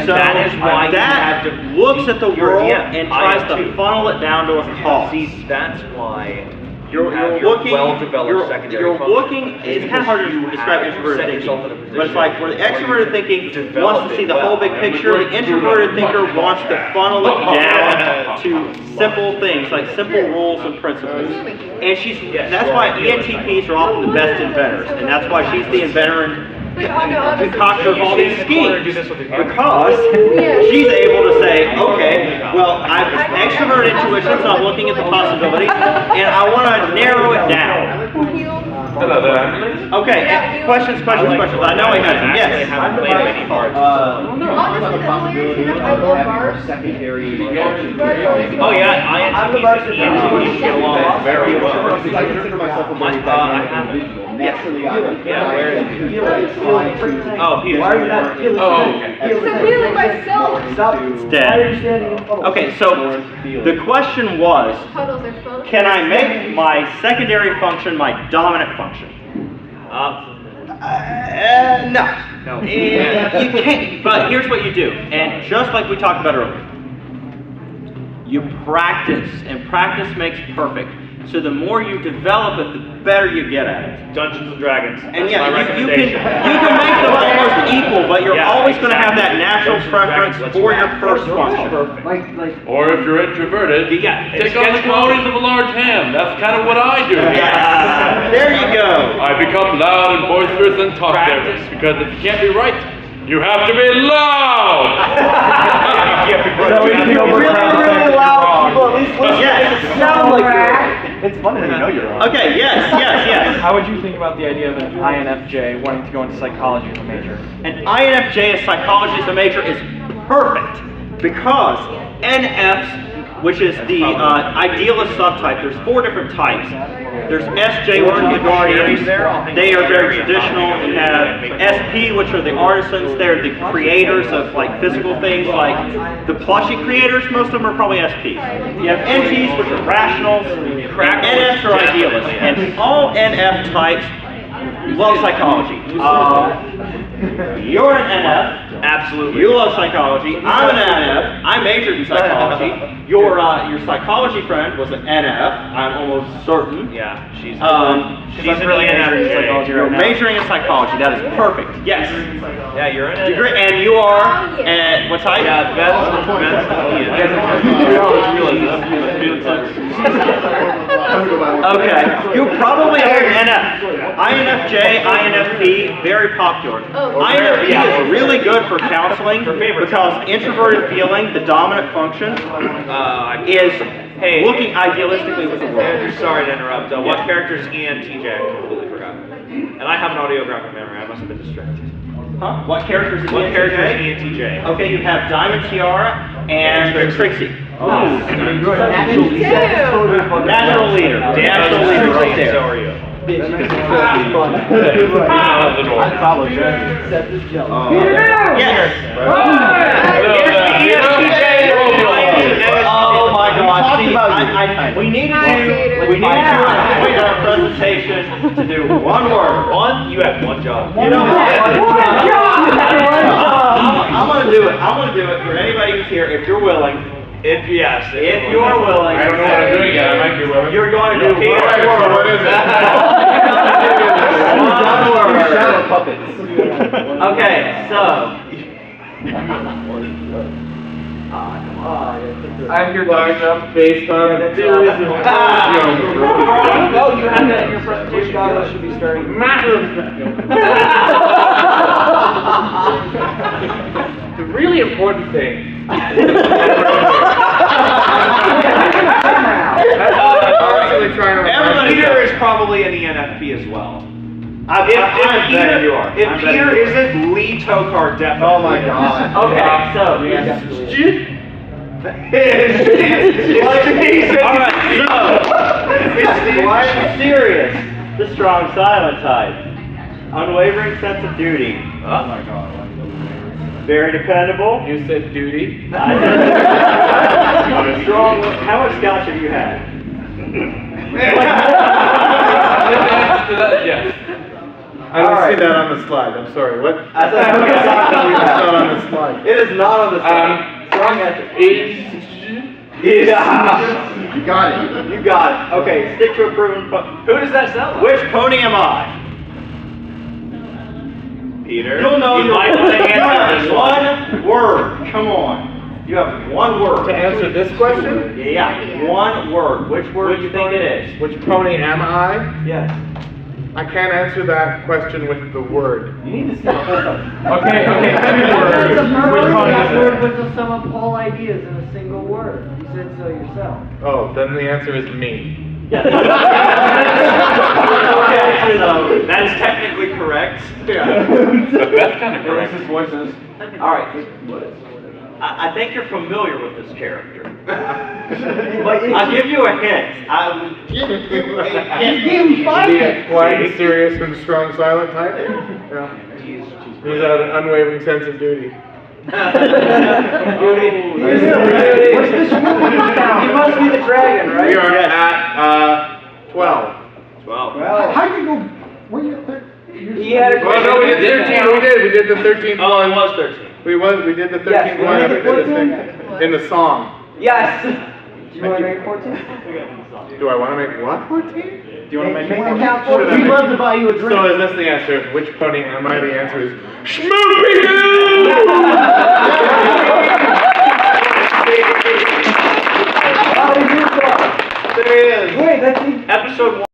So that is why that looks at the world and tries to funnel it down to a cause. See, that's why You're looking. well-developed secondary You're function. looking. It's kind of hard to describe introverted thinking, but it's like where the extroverted thinking wants to see the whole big picture. The introverted thinker wants to funnel it down to simple things like simple rules and principles. And that's why ENTPs are often the best inventors, and that's why she's the inventor and concoctor of all these schemes, because she's able to say, okay, well, I've extroverted intuition, so I'm looking at the possibilities, and I want to narrow it down. Hello there. Okay, questions. I know I had some. Yes. Oh yeah, INTPs get along very well. I consider myself a I naturally yeah, where is he? Oh, Peter's. Why are you not feeling? Oh, okay. I'm feeling myself. Stop. It's dead. Okay, so the question was, Puddles are full. can I make my secondary function my dominant function? No. You can't, but here's what you do, and just like we talked about earlier, you practice, and practice makes perfect. So the more you develop it, the better you get at it. Dungeons and Dragons. And That's yeah, my you recommendation. can make them almost equal, but you're always going to have that natural preference for your first function. Or if you're introverted, take on the qualities of a large ham. That's kind of what I do. Yeah. There you go. I become loud and boisterous and talk there, because if you can't be right, you have to be loud. So if you're really loud, people at least listen. Yes. Sound like you're. It's funny that you know you're wrong. Okay, yes. How would you think about the idea of an INFJ wanting to go into psychology as a major? An INFJ as psychology as a major is perfect because NFs, which is the idealist subtype, there's 4 different types. There's SJ, which are the guardians. They are very traditional. You have SP, which are the artisans. They're the creators of like physical things, like the plushie creators. Most of them are probably SP. You have NTs, which are rationals. NFs are idealists, and all NF types love psychology. You're an NF. Absolutely. You love psychology. I'm an NF. I majored in psychology. Your psychology friend was an NF. I'm almost certain. Yeah, she's really majoring in psychology. You're majoring in psychology. That is perfect. Yes. Yeah, you're in it. Degree, and you are at what type? Yeah, that's Okay, you probably heard NF. INFJ, INFP, very popular. INFP is really good for counseling because introverted feeling, the dominant function, is looking idealistically with the world. Andrew, sorry to interrupt. What character is ENTJ? I completely forgot. And I have an audiographic memory. I must have been distracted. Huh? What characters is What ENTJ? character is ENTJ? Okay, you have Diamond Tiara and Trixie. Natural leader. Natural leader right there. So are you. Yes. Oh my God! See, we need to in our presentation to do one word. You have one job. You know what? I'm gonna do it. I'm gonna do it for anybody who's here. If you're willing. If you're willing. I don't know what I'm doing yet. I might be willing. You're going to do What is it? Shadow puppets. Okay, so. I'm your dog based on theorism. Oh, you have that in your presentation. That should be starting. The really important thing. Peter is probably an ENFP as well. If Peter isn't Lee Tokar, definitely. Oh my God. Okay, so. Alright, so. Serious. The strong silent type. Unwavering sense of duty. Oh my God. Very dependable. You said duty. Strong. How much scotch have you had? Yes. I don't see that on the slide. I'm sorry. What? I said, how many scotch have you It's had? not on the slide. It is not on the slide. Strong ethic. Yeah. You got it. You got it. Okay, stick to a proven Who does that sound like? Which pony am I? Peter. You'll know you might want to answer this one. one word. Come on. You have one word. To answer this question, Yeah, one word. Which word do you think it is? which pony am I? Yes. I can't answer that question with the word. You need to stop. Okay. That's a Which pony that is word it? was the sum of all ideas in a single word. You said so yourself. Oh, then the answer is me. Okay, so That's technically correct. That's kind of correct. all right. I think you're familiar with this character. I'll give you a hint. I will give you a hint. Give 5 Be a quiet, serious, and strong, silent type. Yeah. He's got an unwavering sense of duty. What's this movie about? You must be the dragon, right? We are at 12. 12. How'd you go? Were you at 13? He had a Well, no, we did 13. We did the 13th Oh, it one. was 13. We did the 13th Yes, one. we We did did the 14? thing in the song. Yes. Do you want to make 14? Do I want to make what 14? Do you want to make Make it? the count 14. We'd love to buy you a drink. So is this the answer? Which pony am I? The answer is Schmoopy-Doo! There he is. Wait, that's the Episode 1.